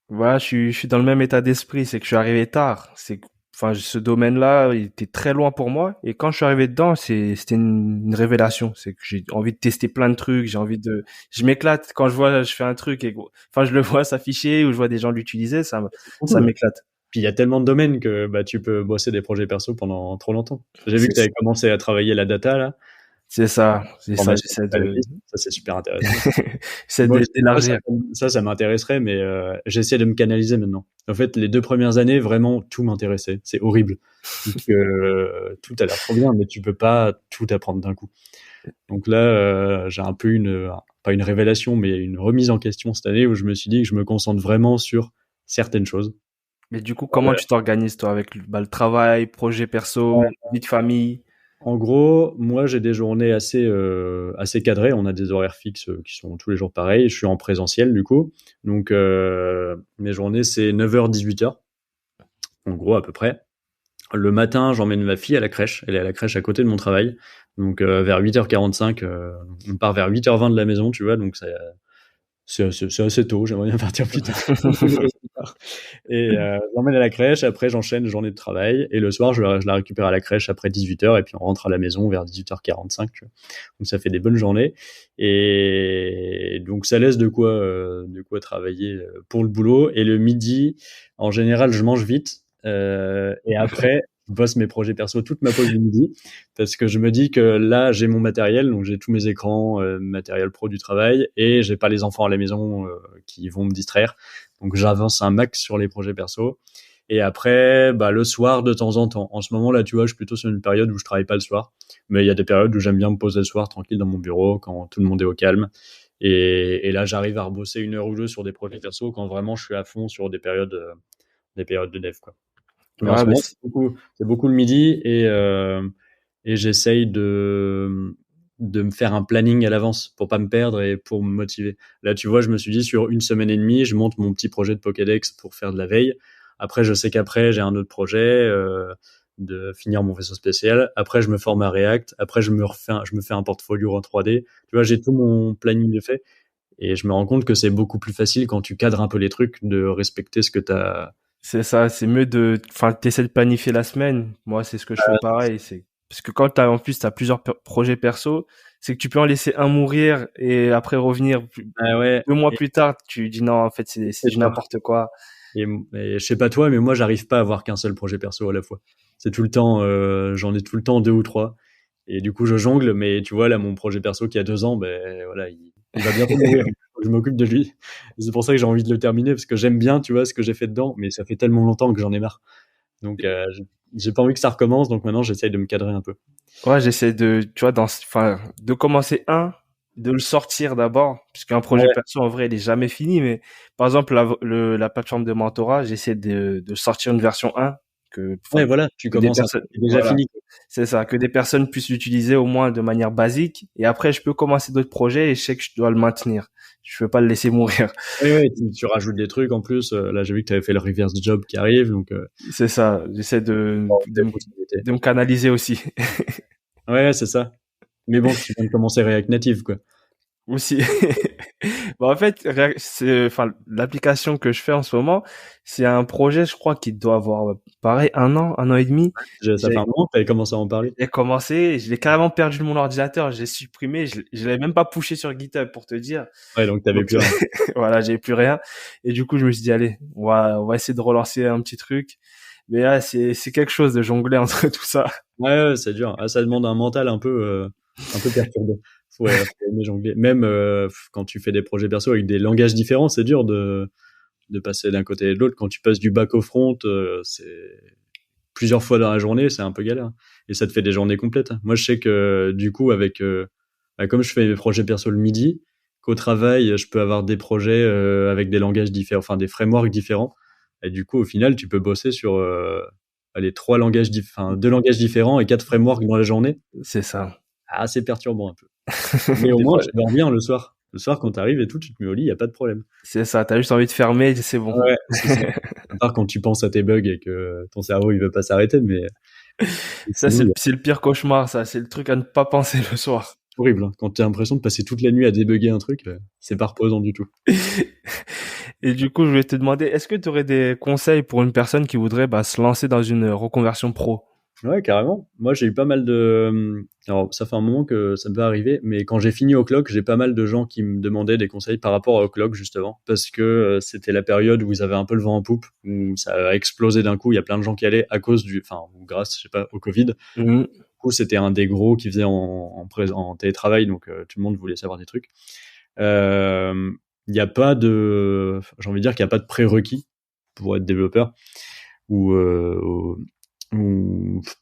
Voilà, je suis dans le même état d'esprit, c'est que je suis arrivé tard. Enfin, ce domaine-là, il était très loin pour moi. Et quand je suis arrivé dedans, c'était une révélation. C'est que j'ai envie de tester plein de trucs, je m'éclate quand je fais un truc et, enfin, je le vois s'afficher ou je vois des gens l'utiliser, ça
Cool.
m'éclate.
Puis il y a tellement de domaines que bah, tu peux bosser des projets perso pendant trop longtemps. J'ai vu que tu
C'est
avais commencé à travailler la data, là,
c'est ça,
formation spécialiste. Ça, c'est super intéressant.
j'essaie
Moi,
d'élargir.
ça m'intéresserait, mais j'essaie de me canaliser maintenant. En fait, les 2 premières années, vraiment, tout m'intéressait. C'est horrible. Donc, tout a l'air trop bien, mais tu peux pas tout apprendre d'un coup. Donc là, j'ai un peu pas une révélation, mais une remise en question cette année où je me suis dit que je me concentre vraiment sur certaines choses.
Mais du coup, comment tu t'organises, toi, avec le travail, projet perso, vie de famille?
En gros, moi, j'ai des journées assez cadrées. On a des horaires fixes qui sont tous les jours pareils. Je suis en présentiel, du coup. Donc, mes journées, c'est 9h, 18h. En gros, à peu près. Le matin, j'emmène ma fille à la crèche. Elle est à la crèche à côté de mon travail. Donc, vers 8h45, on part vers 8h20 de la maison, tu vois. Donc, c'est assez tôt. J'aimerais bien partir plus tard. Et j'emmène à la crèche, après j'enchaîne une journée de travail, et le soir je la récupère à la crèche après 18h, et puis on rentre à la maison vers 18h45, tu vois. Donc ça fait des bonnes journées, et donc ça laisse de quoi travailler pour le boulot. Et le midi, en général, je mange vite, et après je bosse mes projets perso toute ma pause du midi, parce que je me dis que là j'ai mon matériel, donc j'ai tous mes écrans, matériel pro du travail, et j'ai pas les enfants à la maison qui vont me distraire. Donc j'avance un max sur les projets perso. Et après, bah, le soir, de temps en temps. En ce moment, là, tu vois, je suis plutôt sur une période où je travaille pas le soir. Mais il y a des périodes où j'aime bien me poser le soir tranquille dans mon bureau, quand tout le monde est au calme. Et là, j'arrive à rebosser 1 heure ou 2 sur des projets perso quand vraiment je suis à fond sur des périodes de dev, quoi. Mais en
Ouais,
ce
mais
moment, c'est beaucoup le midi, et j'essaye de me faire un planning à l'avance pour pas me perdre et pour me motiver. Là, tu vois, je me suis dit, sur 1 semaine et demie, je monte mon petit projet de Pokédex pour faire de la veille. Après, je sais qu'après, j'ai un autre projet, de finir mon vaisseau spécial. Après, je me forme à React. Après, je me fais un portfolio en 3D. Tu vois, j'ai tout mon planning de fait. Et je me rends compte que c'est beaucoup plus facile quand tu cadres un peu les trucs de respecter ce que t'as.
c'est ça, c'est mieux enfin, t'essaies de planifier la semaine. Moi, c'est ce que je fais pareil. Parce que quand en plus, t'as plusieurs projets perso, c'est que tu peux en laisser un mourir et après revenir
Ah ouais.
2 mois plus tard, tu dis non, en fait, c'est
C'est
du
ça.
n'importe quoi.
Et je sais pas toi, mais moi, j'arrive pas à avoir qu'un seul projet perso à la fois. C'est tout le temps, j'en ai tout le temps 2 ou 3. Et du coup, je jongle, mais tu vois, là, mon projet perso qui a 2 ans, ben voilà, il va bientôt mourir. Faut que je m'occupe de lui. Et c'est pour ça que j'ai envie de le terminer, parce que j'aime bien, tu vois, ce que j'ai fait dedans, mais ça fait tellement longtemps que j'en ai marre. Donc, j'ai pas envie que ça recommence, donc maintenant, j'essaye de me cadrer un peu.
Ouais, j'essaie tu vois, enfin, de commencer de le sortir d'abord, parce qu'un projet
Ouais,
perso, en vrai, il est jamais fini, mais par exemple, la plateforme de mentorat, j'essaie de sortir une version 1 enfin,
ouais, voilà, tu
que des
commences un
personnes,
truc qui est déjà
voilà.
fini.
C'est ça, que des personnes puissent l'utiliser au moins de manière basique. Et après, je peux commencer d'autres projets et je sais que je dois le maintenir. Je peux pas le laisser mourir.
Oui, oui, tu rajoutes des trucs en plus. Là, j'ai vu que tu avais fait le reverse job qui arrive, donc
C'est ça. J'essaie
des possibilités.
de me canaliser aussi.
Ouais, c'est ça. Mais bon, tu viens de commencer React Native, quoi.
Aussi. Bon, en fait, enfin, l'application que je fais en ce moment, c'est un projet, je crois, qui doit avoir, pareil, 1 an et demi.
Ça fait un moment que tu avais commencé à en parler.
J'ai commencé, je l'ai carrément perdu de mon ordinateur, j'ai supprimé, je l'avais même pas pushé sur GitHub pour te dire.
Ouais, donc t'avais
Donc,
plus rien.
voilà, j'avais plus rien. Et du coup, je me suis dit, allez, on va essayer de relancer un petit truc. Mais là, c'est quelque chose de jongler entre tout ça.
Ouais, c'est dur. Ah, ça demande un mental un peu perturbé. Faut aimer jongler. Même quand tu fais des projets perso avec des langages différents, c'est dur de passer d'un côté et de l'autre. Quand tu passes du back au front, c'est plusieurs fois dans la journée, c'est un peu galère. Et ça te fait des journées complètes. Moi, je sais que du coup, comme je fais mes projets perso le midi, qu'au travail, je peux avoir des projets avec des langages différents, enfin des frameworks différents. Et du coup, au final, tu peux bosser sur allez, 2 langages différents et 4 frameworks dans la journée.
C'est ça.
Ah, c'est perturbant un peu. Mais au
Des
moins,
fois,
tu dors bien le soir. Le soir, quand t'arrives et tout, tu te mets au lit, y a pas de problème.
C'est ça, t'as juste envie de fermer, c'est bon.
Ouais, c'est ça. À part quand tu penses à tes bugs et que ton cerveau, il veut pas s'arrêter, mais
Ça,
sinon,
c'est le pire cauchemar, ça. C'est le truc à ne pas penser le soir.
horrible, hein. Quand t'as l'impression de passer toute la nuit à débugger un truc, c'est pas reposant du tout.
Et du coup, je voulais te demander, est-ce que tu aurais des conseils pour une personne qui voudrait se lancer dans une reconversion pro?
Ouais, carrément. Moi, j'ai eu pas mal de... Alors, ça fait un moment que ça me peut arriver, mais quand j'ai fini O'Clock, j'ai pas mal de gens qui me demandaient des conseils par rapport à O'Clock, justement, parce que c'était la période où ils avaient un peu le vent en poupe, où ça a explosé d'un coup. Il y a plein de gens qui allaient à cause du... Enfin, ou grâce, je sais pas, au Covid.
Mhm.
Du coup, c'était un des gros qui faisait en télétravail, donc tout le monde voulait savoir des trucs. Il n'y a pas de... J'ai envie de dire qu'il n'y a pas de prérequis pour être développeur, ou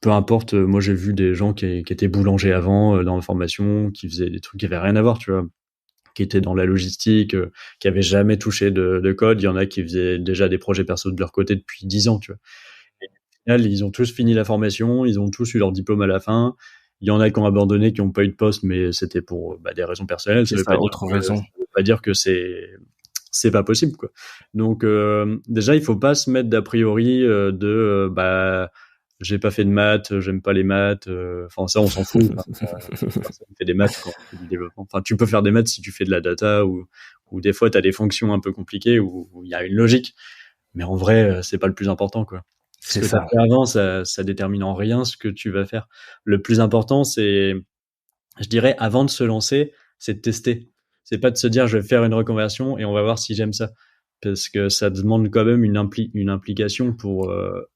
peu importe. Moi, j'ai vu des gens qui étaient boulangers avant dans la formation, qui faisaient des trucs qui avaient rien à voir, tu vois, qui étaient dans la logistique, qui avaient jamais touché de code. Il y en a qui faisaient déjà des projets perso de leur côté depuis 10 ans, tu vois. Et au final, ils ont tous fini la formation, ils ont tous eu leur diplôme à la fin. Il y en a qui ont abandonné, qui n'ont pas eu de poste, mais c'était pour des raisons personnelles.
C'est ça, autre raison.
Ça veut pas dire que c'est pas possible, quoi. Donc déjà, il faut pas se mettre d'a priori j'ai pas fait de maths, j'aime pas les maths. Enfin, ça, on s'en fout. Personne fait des maths quand on fait du développement. Enfin, tu peux faire des maths si tu fais de la data, ou des fois, tu as des fonctions un peu compliquées où il y a une logique. Mais en vrai, c'est pas le plus important, quoi. Ce
C'est
que tu
ça.
as fait avant, ça détermine en rien ce que tu vas faire. Le plus important, c'est, je dirais, avant de se lancer, c'est de tester. C'est pas de se dire, je vais faire une reconversion et on va voir si j'aime ça. Parce que ça demande quand même une implication pour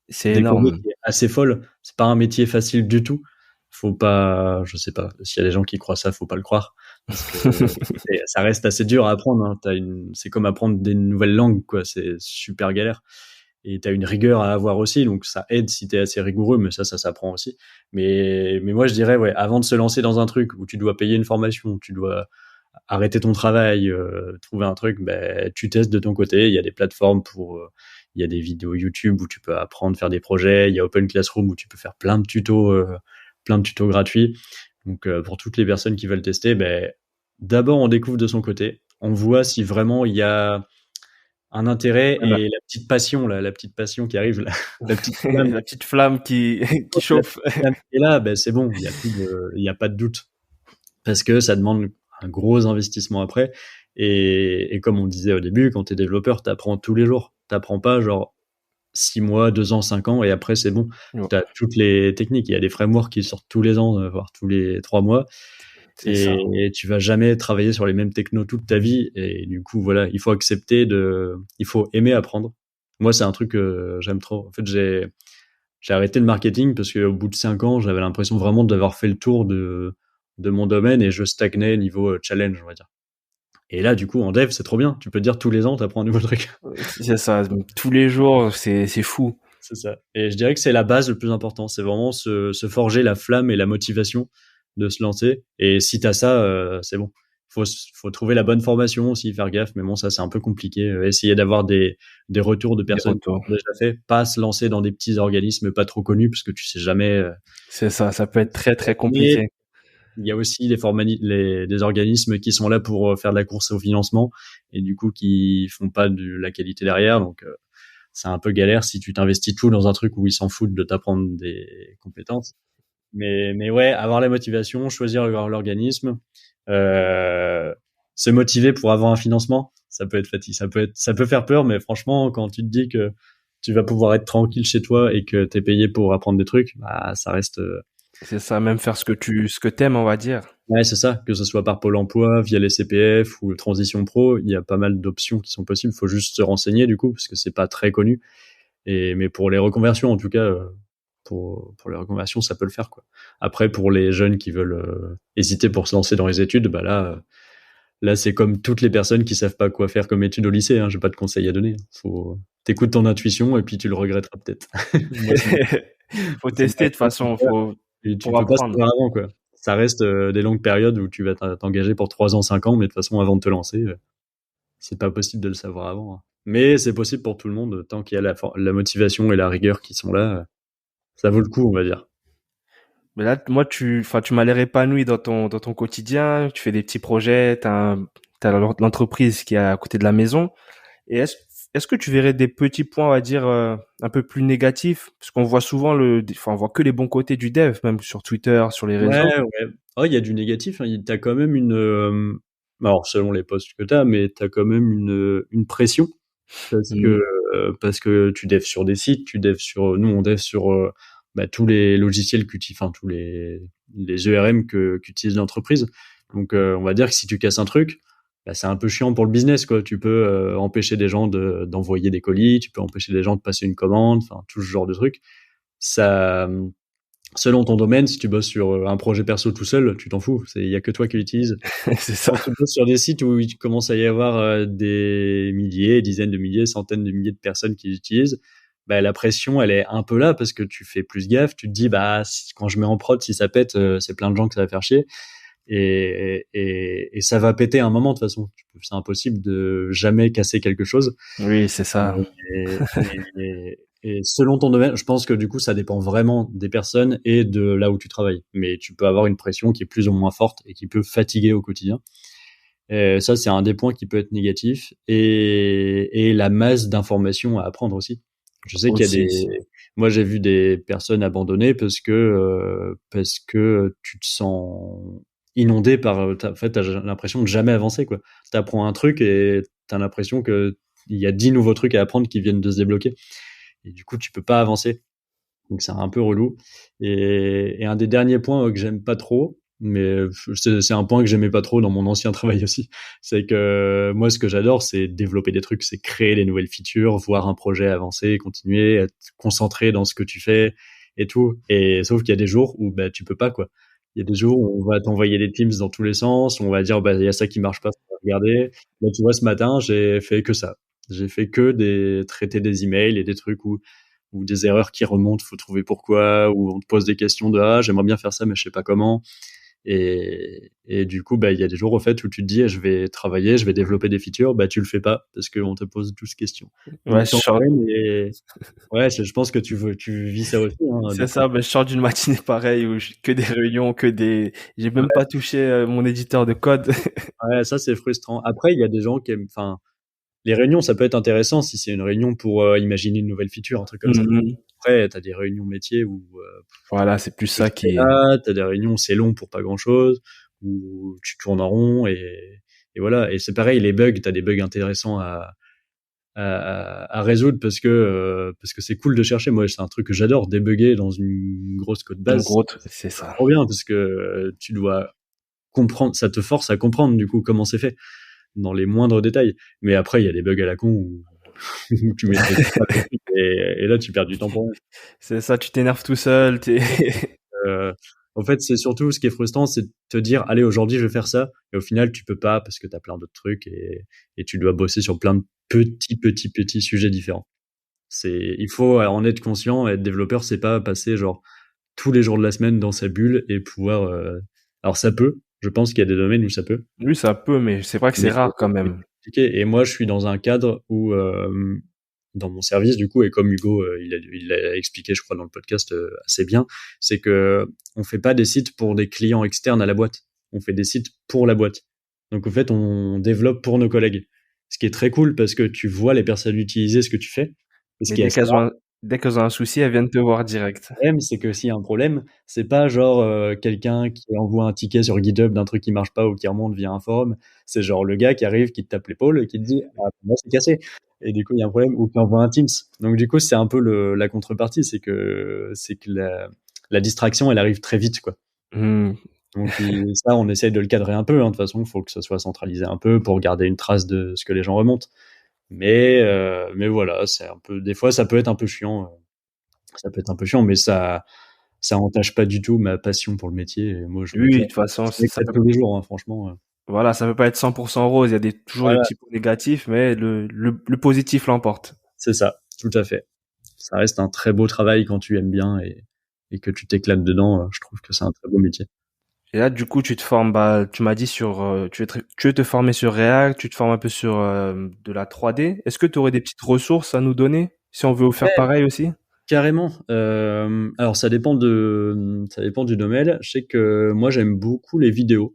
C'est
découvrir,
énorme.
qui est assez folle. C'est pas un métier facile du tout. Faut pas, je sais pas, s'il y a des gens qui croient ça, faut pas le croire. Parce que ça reste assez dur à apprendre, hein. C'est comme apprendre des nouvelles langues, quoi. C'est super galère. Et t'as une rigueur à avoir aussi, donc ça aide si t'es assez rigoureux, mais ça s'apprend aussi. Mais moi, je dirais, ouais, avant de se lancer dans un truc où tu dois payer une formation, tu dois arrêter ton travail, trouver un truc, tu testes de ton côté. Il y a des plateformes il y a des vidéos YouTube où tu peux apprendre à faire des projets. Il y a Open Classroom où tu peux faire plein de tutos gratuits. Donc, pour toutes les personnes qui veulent tester, d'abord, on découvre de son côté. On voit si vraiment il y a un intérêt
Voilà.
et la petite passion qui arrive, la petite flamme.
La petite flamme qui chauffe.
Et là, c'est bon, il y a pas de doute. Parce que ça demande un gros investissement après. Et comme on disait au début, quand t'es développeur, t'apprends tous les jours. T'apprends pas genre 6 mois, 2 ans, 5 ans et après c'est bon.
Ouais.
T'as toutes les techniques. Il y a des frameworks qui sortent tous les ans, voire tous les 3 mois.
C'est ça.
Et tu vas jamais travailler sur les mêmes technos toute ta vie. Et du coup, voilà, il faut il faut aimer apprendre. Moi, c'est un truc que j'aime trop. En fait, j'ai arrêté le marketing parce qu'au bout de 5 ans, j'avais l'impression vraiment d'avoir fait le tour de mon domaine et je stagnais niveau challenge, on va dire. Et là, du coup, en dev, c'est trop bien. Tu peux dire tous les ans, t'apprends un nouveau truc.
C'est ça. Tous les jours, c'est fou.
C'est ça. Et je dirais que c'est la base le plus important. C'est vraiment se forger la flamme et la motivation de se lancer. Et si t'as ça, c'est bon. Faut trouver la bonne formation aussi, faire gaffe. Mais bon, ça, c'est un peu compliqué. Essayer d'avoir des retours de personnes qui
retours.
ont déjà fait. Pas se lancer dans des petits organismes pas trop connus parce que tu sais jamais.
C'est ça. Ça peut être très, très compliqué.
Il y a aussi des organismes qui sont là pour faire de la course au financement et du coup qui font pas de la qualité derrière. Donc c'est un peu galère si tu t'investis tout dans un truc où ils s'en foutent de t'apprendre des compétences. Mais ouais, avoir la motivation, choisir l'organisme, se motiver pour avoir un financement, ça peut être fatigant, ça peut faire peur, mais franchement, quand tu te dis que tu vas pouvoir être tranquille chez toi et que t'es payé pour apprendre des trucs, ça reste.
C'est ça. Même faire ce que t'aimes, on va dire.
Ouais, c'est ça, que ce soit par Pôle emploi, via les CPF ou Transition Pro, il y a pas mal d'options qui sont possibles. Faut juste se renseigner du coup, parce que c'est pas très connu. Mais pour les reconversions, en tout cas, pour les reconversions, ça peut le faire, quoi. Après, pour les jeunes qui veulent hésiter pour se lancer dans les études, là, c'est comme toutes les personnes qui savent pas quoi faire comme études au lycée. Hein, j'ai pas de conseils à donner. T'écoutes ton intuition et puis tu le regretteras peut-être.
Faut tester de toute façon.
Et tu
Pour
peux pas
apprendre.
savoir avant, quoi. Ça reste des longues périodes où tu vas t'engager pour 3 ans, 5 ans, mais de toute façon, avant de te lancer, c'est pas possible de le savoir avant, hein. Mais c'est possible pour tout le monde, tant qu'il y a la motivation et la rigueur qui sont là, ça vaut le coup, on va dire.
Mais là, moi, tu m'as l'air épanoui dans ton quotidien. Tu fais des petits projets. T'as t'as l'entreprise qui est à côté de la maison. Et est-ce que tu verrais des petits points, on va dire, un peu plus négatifs? Parce qu'on voit souvent on voit que les bons côtés du dev, même sur Twitter, sur les réseaux.
Ouais, ouais. Oh, il y a du négatif, hein. T'as quand même alors selon les postes que t'as, mais t'as quand même une pression parce que tu devs sur des sites, nous on dev sur tous les logiciels enfin les ERM qu'utilise l'entreprise. Donc on va dire que si tu casses un truc, c'est un peu chiant pour le business, quoi. Tu peux empêcher des gens d'envoyer des colis, tu peux empêcher des gens de passer une commande, enfin tout ce genre de trucs. Ça, selon ton domaine, si tu bosses sur un projet perso tout seul, tu t'en fous. Il y a que toi qui l'utilises.
C'est ça.
Quand tu bosses sur des sites où il commence à y avoir des milliers, dizaines de milliers, centaines de milliers de personnes qui l'utilisent, la pression, elle est un peu là parce que tu fais plus gaffe. Tu te dis, quand je mets en prod, si ça pète, c'est plein de gens que ça va faire chier. Et ça va péter à un moment, de toute façon. C'est impossible de jamais casser quelque chose.
Oui, c'est ça.
Et selon ton domaine, je pense que du coup, ça dépend vraiment des personnes et de là où tu travailles. Mais tu peux avoir une pression qui est plus ou moins forte et qui peut fatiguer au quotidien. Et ça, c'est un des points qui peut être négatif. Et la masse d'informations à apprendre aussi. Je sais qu'il y a moi, j'ai vu des personnes abandonner parce que tu te sens inondé en fait, t'as l'impression de jamais avancer, quoi. T'apprends un truc et t'as l'impression que il y a 10 nouveaux trucs à apprendre qui viennent de se débloquer. Et du coup, tu peux pas avancer. Donc, c'est un peu relou. Et un des derniers points que j'aime pas trop, mais c'est un point que j'aimais pas trop dans mon ancien travail aussi, c'est que moi, ce que j'adore, c'est développer des trucs, c'est créer les nouvelles features, voir un projet avancer, continuer, être concentré dans ce que tu fais et tout. Et sauf qu'il y a des jours où tu peux pas, quoi. Il y a des jours où on va t'envoyer des Teams dans tous les sens, on va dire il y a ça qui marche pas, faut regarder. Là, tu vois, ce matin, j'ai fait que ça. J'ai fait que traiter des emails et des trucs ou des erreurs qui remontent, faut trouver pourquoi, ou on te pose des questions de j'aimerais bien faire ça mais je sais pas comment. Et du coup, il y a des jours au fait où tu te dis je vais travailler, je vais développer des features, tu le fais pas parce qu'on te pose 12 questions.
Ouais,
je pense que tu vis ça aussi, hein.
c'est ça. Je sors d'une matinée pareille où que des réunions, j'ai même pas touché mon éditeur de code.
Ouais, ça c'est frustrant. Après, il y a des gens qui aiment, enfin, les réunions, ça peut être intéressant si c'est une réunion pour imaginer une nouvelle feature, un truc comme ça. Après, t'as des réunions métiers où
voilà, c'est plus ça qui est.
T'as des réunions où c'est long pour pas grand chose, où tu tournes en rond et voilà. Et c'est pareil, les bugs, t'as des bugs intéressants à résoudre parce que c'est cool de chercher. Moi, c'est un truc que j'adore, débugger dans une grosse code base.
C'est ça.
Trop bien parce que tu dois comprendre, ça te force à comprendre du coup comment c'est fait dans les moindres détails. Mais après, il y a des bugs à la con où tu mets et là, tu perds du temps pour rien.
C'est ça, tu t'énerves tout seul.
En fait, c'est surtout ce qui est frustrant, c'est de te dire, allez, aujourd'hui, je vais faire ça. Et au final, tu peux pas parce que t'as plein d'autres trucs et tu dois bosser sur plein de petits sujets différents. Il faut en être conscient. Être développeur, c'est pas passer genre tous les jours de la semaine dans sa bulle et pouvoir. Alors ça peut. Je pense qu'il y a des domaines où ça peut.
Oui, ça peut, mais c'est vrai que c'est rare quand même.
Et moi, je suis dans un cadre où, dans mon service, du coup, et comme Hugo, il l'a expliqué, je crois, dans le podcast assez bien, c'est que on fait pas des sites pour des clients externes à la boîte. On fait des sites pour la boîte. Donc, en fait, on développe pour nos collègues. Ce qui est très cool parce que tu vois les personnes utiliser ce que tu fais.
Mais dès qu'elles ont un souci, elles viennent te voir direct.
Le problème, c'est que s'il y a un problème, c'est pas genre quelqu'un qui envoie un ticket sur GitHub d'un truc qui marche pas ou qui remonte via un forum. C'est genre le gars qui arrive, qui te tape l'épaule et qui te dit moi c'est cassé. Et du coup il y a un problème ou qui envoie un Teams. Donc du coup c'est un peu la contrepartie, c'est que la distraction elle arrive très vite, quoi. Donc ça on essaye de le cadrer un peu. Hein. De toute façon il faut que ça soit centralisé un peu pour garder une trace de ce que les gens remontent. Mais voilà, c'est un peu, des fois ça peut être un peu chiant. Mais ça entache pas du tout ma passion pour le métier. Et moi,
Oui, de toute façon,
ça tous les jours, hein, franchement.
Voilà, ça peut pas être 100% rose. Il y a toujours des petits points négatifs, mais le positif l'emporte.
C'est ça, tout à fait. Ça reste un très beau travail quand tu aimes bien et que tu t'éclates dedans. Je trouve que c'est un très beau métier.
Et là, du coup, tu te formes, tu m'as dit tu veux te former sur React, tu te formes un peu sur de la 3D. Est-ce que tu aurais des petites ressources à nous donner si on veut faire pareil aussi?
Carrément. Alors ça dépend du domaine. Je sais que moi j'aime beaucoup les vidéos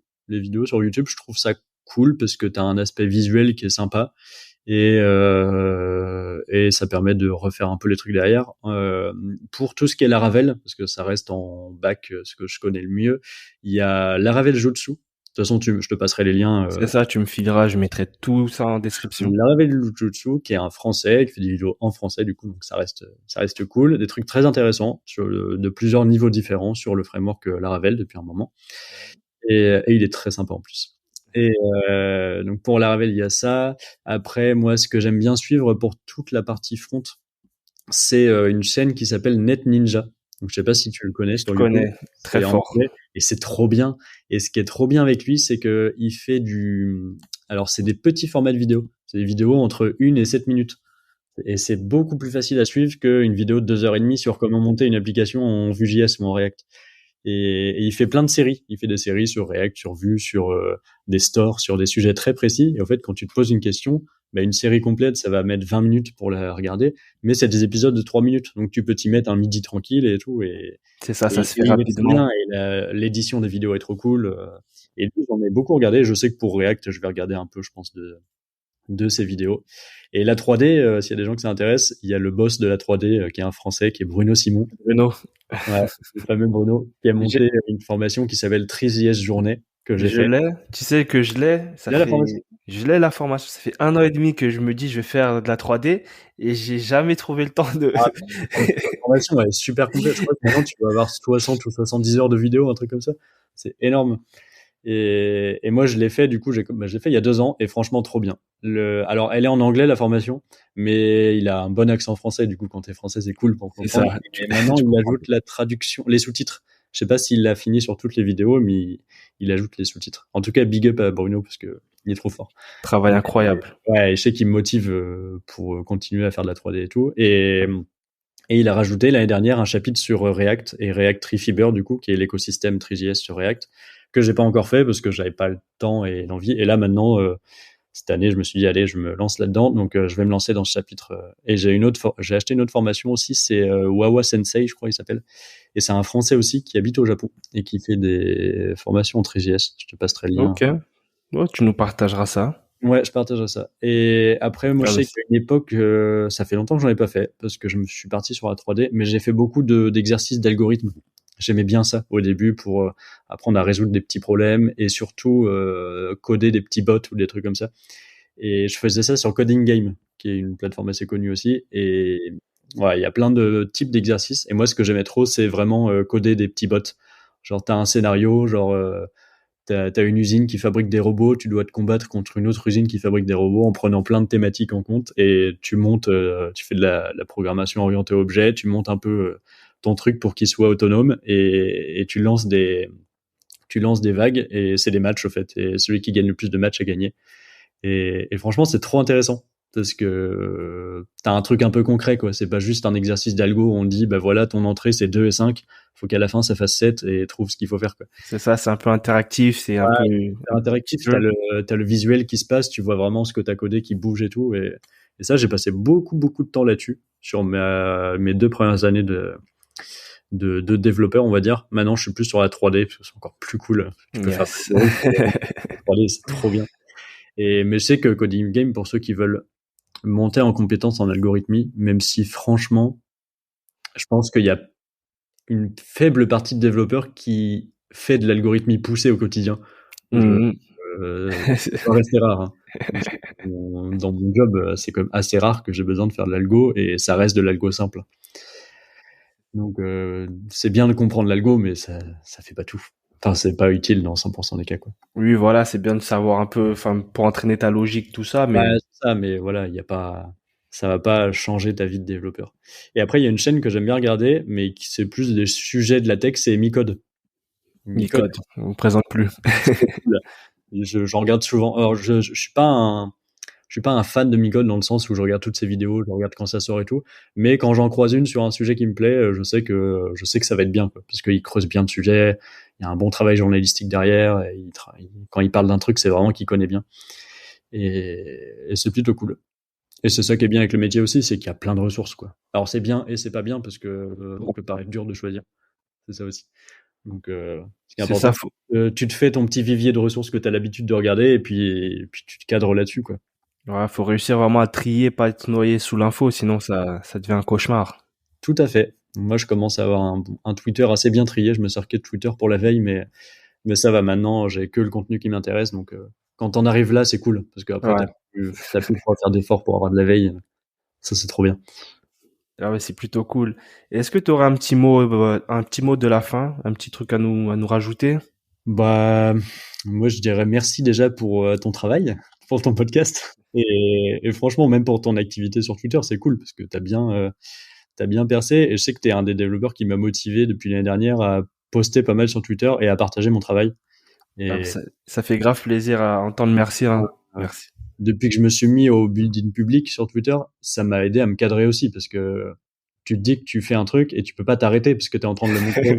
sur YouTube. Je trouve ça cool parce que t'as un aspect visuel qui est sympa et ça permet de refaire un peu les trucs derrière. Pour tout ce qui est Laravel, parce que ça reste en bac ce que je connais le mieux, il y a Laravel Jutsu. De toute façon, je te passerai les liens.
C'est ça, tu me fileras, je mettrai tout ça en description.
Laravel Jutsu, qui est un Français, qui fait des vidéos en français, du coup, donc ça reste cool. Des trucs très intéressants de plusieurs niveaux différents sur le framework Laravel depuis un moment. Et il est très sympa en plus. Et donc pour Laravel, il y a ça. Après, moi, ce que j'aime bien suivre pour toute la partie front, c'est une chaîne qui s'appelle NetNinja. Donc je sais pas si tu le connais sur YouTube.
Je connais, très fort.
Et c'est trop bien. Et ce qui est trop bien avec lui, c'est que il fait alors c'est des petits formats de vidéos. C'est des vidéos entre 1 et 7 minutes. Et c'est beaucoup plus facile à suivre qu'une vidéo de 2h30 sur comment monter une application en Vue.js ou en React. Et il fait plein de séries. Il fait des séries sur React, sur Vue, sur des stores, sur des sujets très précis. Et en fait, quand tu te poses une question, une série complète, ça va mettre 20 minutes pour la regarder, mais c'est des épisodes de 3 minutes. Donc tu peux t'y mettre un midi tranquille et tout.
C'est ça, ça se fait rapidement.
Bien, et l'édition des vidéos est trop cool. Et j'en ai beaucoup regardé. Je sais que pour React, je vais regarder un peu, je pense, de ces vidéos. Et la 3D, s'il y a des gens qui s'intéressent, il y a le boss de la 3D qui est un Français, qui est Bruno Simon.
Bruno.
Ouais, le fameux Bruno, qui a monté une formation qui s'appelle 3JS Journée, que j'ai fait.
Je l'ai, tu sais que je l'ai, je l'ai la formation, ça fait 1 an et demi que je me dis je vais faire de la 3D et j'ai jamais trouvé le temps de...
La formation est super complète, je crois que maintenant tu peux avoir 60 ou 70 heures de vidéo, un truc comme ça, c'est énorme. Et moi je l'ai fait, du coup je l'ai fait il y a 2 ans et franchement trop bien. Alors elle est en anglais la formation, mais il a un bon accent français, du coup quand t'es français c'est cool pour comprendre. Et maintenant il ajoute la traduction, les sous-titres. Je sais pas s'il l'a fini sur toutes les vidéos, mais il ajoute les sous-titres. En tout cas, big up à Bruno parce que il est trop fort.
Travail incroyable.
Ouais, je sais qu'il me motive pour continuer à faire de la 3D et tout. Et il a rajouté l'année dernière un chapitre sur React et React Treefiber, du coup, qui est l'écosystème 3JS sur React, que j'ai pas encore fait parce que j'avais pas le temps et l'envie. Et là, maintenant, cette année, je me suis dit, allez, je me lance là-dedans. Donc, je vais me lancer dans ce chapitre. Et j'ai acheté une autre formation aussi, c'est Wawa Sensei, je crois, il s'appelle. Et c'est un Français aussi qui habite au Japon et qui fait des formations en 3JS. Je te passerai le lien.
Ok. Ouais, tu nous partageras ça.
Ouais, je partagerai ça. Et après, moi, je sais qu'à une époque, ça fait longtemps que j'en ai pas fait parce que je me suis parti sur la 3D, mais j'ai fait beaucoup d'exercices d'algorithme. J'aimais bien ça au début pour apprendre à résoudre des petits problèmes et surtout coder des petits bots ou des trucs comme ça. Et je faisais ça sur Coding Game, qui est une plateforme assez connue aussi. Et ouais, il y a plein de types d'exercices. Et moi, ce que j'aimais trop, c'est vraiment coder des petits bots. Genre, t'as un scénario, genre t'as une usine qui fabrique des robots, tu dois te combattre contre une autre usine qui fabrique des robots en prenant plein de thématiques en compte. Et tu montes, tu fais de la programmation orientée objet, tu montes un peu ton truc pour qu'il soit autonome et tu lances des vagues et c'est des matchs au fait. Et celui qui gagne le plus de matchs a gagné. Et franchement, c'est trop intéressant parce que t'as un truc un peu concret, quoi. C'est pas juste un exercice d'algo où on dit, bah voilà, ton entrée c'est 2 et 5. Faut qu'à la fin ça fasse 7 et trouve ce qu'il faut faire, quoi.
C'est ça, c'est un peu interactif, c'est un peu
interactif. T'as le visuel qui se passe, tu vois vraiment ce que t'as codé qui bouge et tout. Et ça, j'ai passé beaucoup de temps là-dessus sur mes 2 premières années de développeur, on va dire. Maintenant, je suis plus sur la 3D parce que c'est encore plus cool. Tu peux faire 3D, c'est trop bien. Mais je sais que Coding Game, pour ceux qui veulent monter en compétence en algorithmie, même si franchement, je pense qu'il y a une faible partie de développeurs qui fait de l'algorithmie poussée au quotidien. Ça reste rare. Hein. Dans mon job, c'est quand même assez rare que j'ai besoin de faire de l'algo et ça reste de l'algo simple. Donc c'est bien de comprendre l'algo, mais ça fait pas tout. Enfin, c'est pas utile dans 100% des cas, quoi.
Oui, voilà, c'est bien de savoir un peu, enfin, pour entraîner ta logique, tout ça, mais...
Ouais, c'est ça, mais voilà, ça va pas changer ta vie de développeur. Et après, il y a une chaîne que j'aime bien regarder, mais qui c'est plus des sujets de la tech, c'est Micode.
Micode, on ne présente plus.
J'en regarde souvent. Alors, je suis pas un fan de Micode dans le sens où je regarde toutes ses vidéos, je regarde quand ça sort et tout. Mais quand j'en croise une sur un sujet qui me plaît, je sais que ça va être bien, quoi, parce qu'il creuse bien le sujet. Il y a un bon travail journalistique derrière. Et quand il parle d'un truc, c'est vraiment qu'il connaît bien. Et c'est plutôt cool. Et c'est ça qui est bien avec le métier aussi, c'est qu'il y a plein de ressources, quoi. Alors c'est bien et c'est pas bien parce que ça peut paraître dur de choisir. C'est ça aussi. Donc, ce qui est
C'est
important,
ça.
tu te fais ton petit vivier de ressources que tu as l'habitude de regarder et puis tu te cadres là-dessus, quoi.
Ouais, faut réussir vraiment à trier, pas être noyé sous l'info, sinon ça devient un cauchemar.
Tout à fait. Moi, je commence à avoir un Twitter assez bien trié. Je me servais de Twitter pour la veille, mais ça va maintenant. J'ai que le contenu qui m'intéresse. Donc, quand t'en arrives là, c'est cool. Parce qu'après,
Ouais.
t'as plus le droit de faire d'efforts pour avoir de la veille. Ça, c'est trop bien.
Ah ouais, c'est plutôt cool. Et est-ce que tu aurais un petit mot de la fin, un petit truc à nous rajouter?
Bah, moi, je dirais merci déjà pour ton travail, pour ton podcast. Et franchement, même pour ton activité sur Twitter, c'est cool parce que t'as bien percé. Et je sais que t'es un des développeurs qui m'a motivé depuis l'année dernière à poster pas mal sur Twitter et à partager mon travail.
Ah,
Et
ça fait grave plaisir à entendre, merci, hein. Merci.
depuis que je me suis mis au building public sur Twitter, ça m'a aidé à me cadrer aussi parce que tu te dis que tu fais un truc et tu peux pas t'arrêter parce que tu es en train de le montrer.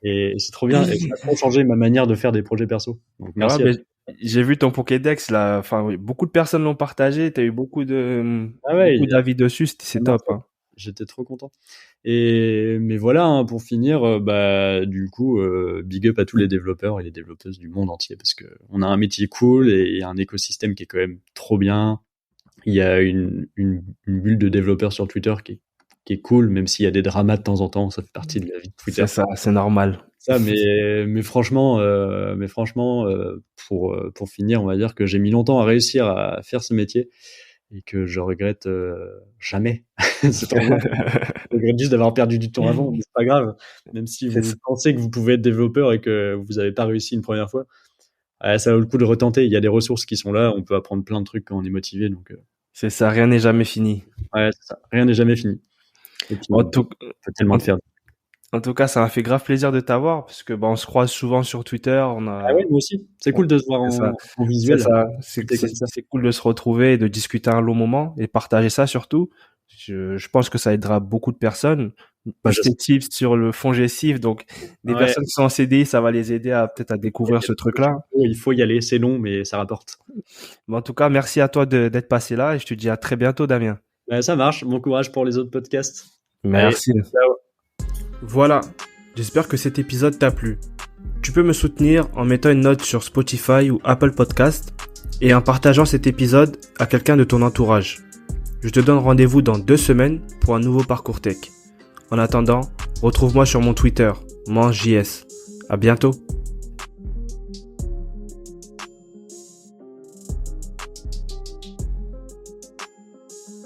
Et c'est trop bien. Et ça a trop changé ma manière de faire des projets perso. Donc,
Ouais,
merci à
mais
toi.
j'ai vu ton Pokédex là, enfin oui, beaucoup de personnes l'ont partagé, t'as eu beaucoup
Ah ouais,
beaucoup d'avis dessus, c'est top, hein.
j'étais trop content. Mais voilà, hein, pour finir, bah, du coup, big up à tous les développeurs et les développeuses du monde entier parce que on a un métier cool et il y a un écosystème qui est quand même trop bien. Il y a une bulle de développeurs sur Twitter qui est cool, même s'il y a des dramas de temps en temps, ça fait partie de la vie de Twitter.
C'est ça, c'est normal.
Ça, mais franchement, pour finir, on va dire que j'ai mis longtemps à réussir à faire ce métier et que je regrette jamais. C'est trop bien. Je regrette juste d'avoir perdu du temps avant, mais c'est pas grave. Même si
C'est
vous
ça.
pensez que vous pouvez être développeur et que vous n'avez pas réussi une première fois, ça vaut le coup de retenter. Il y a des ressources qui sont là, on peut apprendre plein de trucs quand on est motivé. Donc,
C'est ça, rien n'est jamais fini.
ouais, c'est ça. Rien n'est jamais fini. Et puis,
En tout,
faut tellement
en,
le faire.
en tout cas, ça m'a fait grave plaisir de t'avoir parce que on se croise souvent sur Twitter,
Ah ouais, moi aussi. C'est cool de se voir
c'est ça,
en
c'est
visuel.
ça,
C'était comme ça.
c'est cool de se retrouver et de discuter un long moment et partager ça surtout. Je pense que ça aidera beaucoup de personnes.
Bah,
Plus tes tips sur le fond gestif, donc des
Ouais.
personnes qui sont en CDI, ça va les aider à peut-être à découvrir ce truc-là.
Il faut y aller, c'est long, mais ça rapporte.
Mais en tout cas, merci à toi d'être passé là et je te dis à très bientôt, Damien.
Ça marche. Bon courage pour les autres podcasts.
Merci.
Allez, ciao.
Voilà, j'espère que cet épisode t'a plu. Tu peux me soutenir en mettant une note sur Spotify ou Apple Podcast et en partageant cet épisode à quelqu'un de ton entourage. Je te donne rendez-vous dans 2 semaines pour un nouveau parcours tech. En attendant, retrouve-moi sur mon Twitter, MangeJS. À bientôt.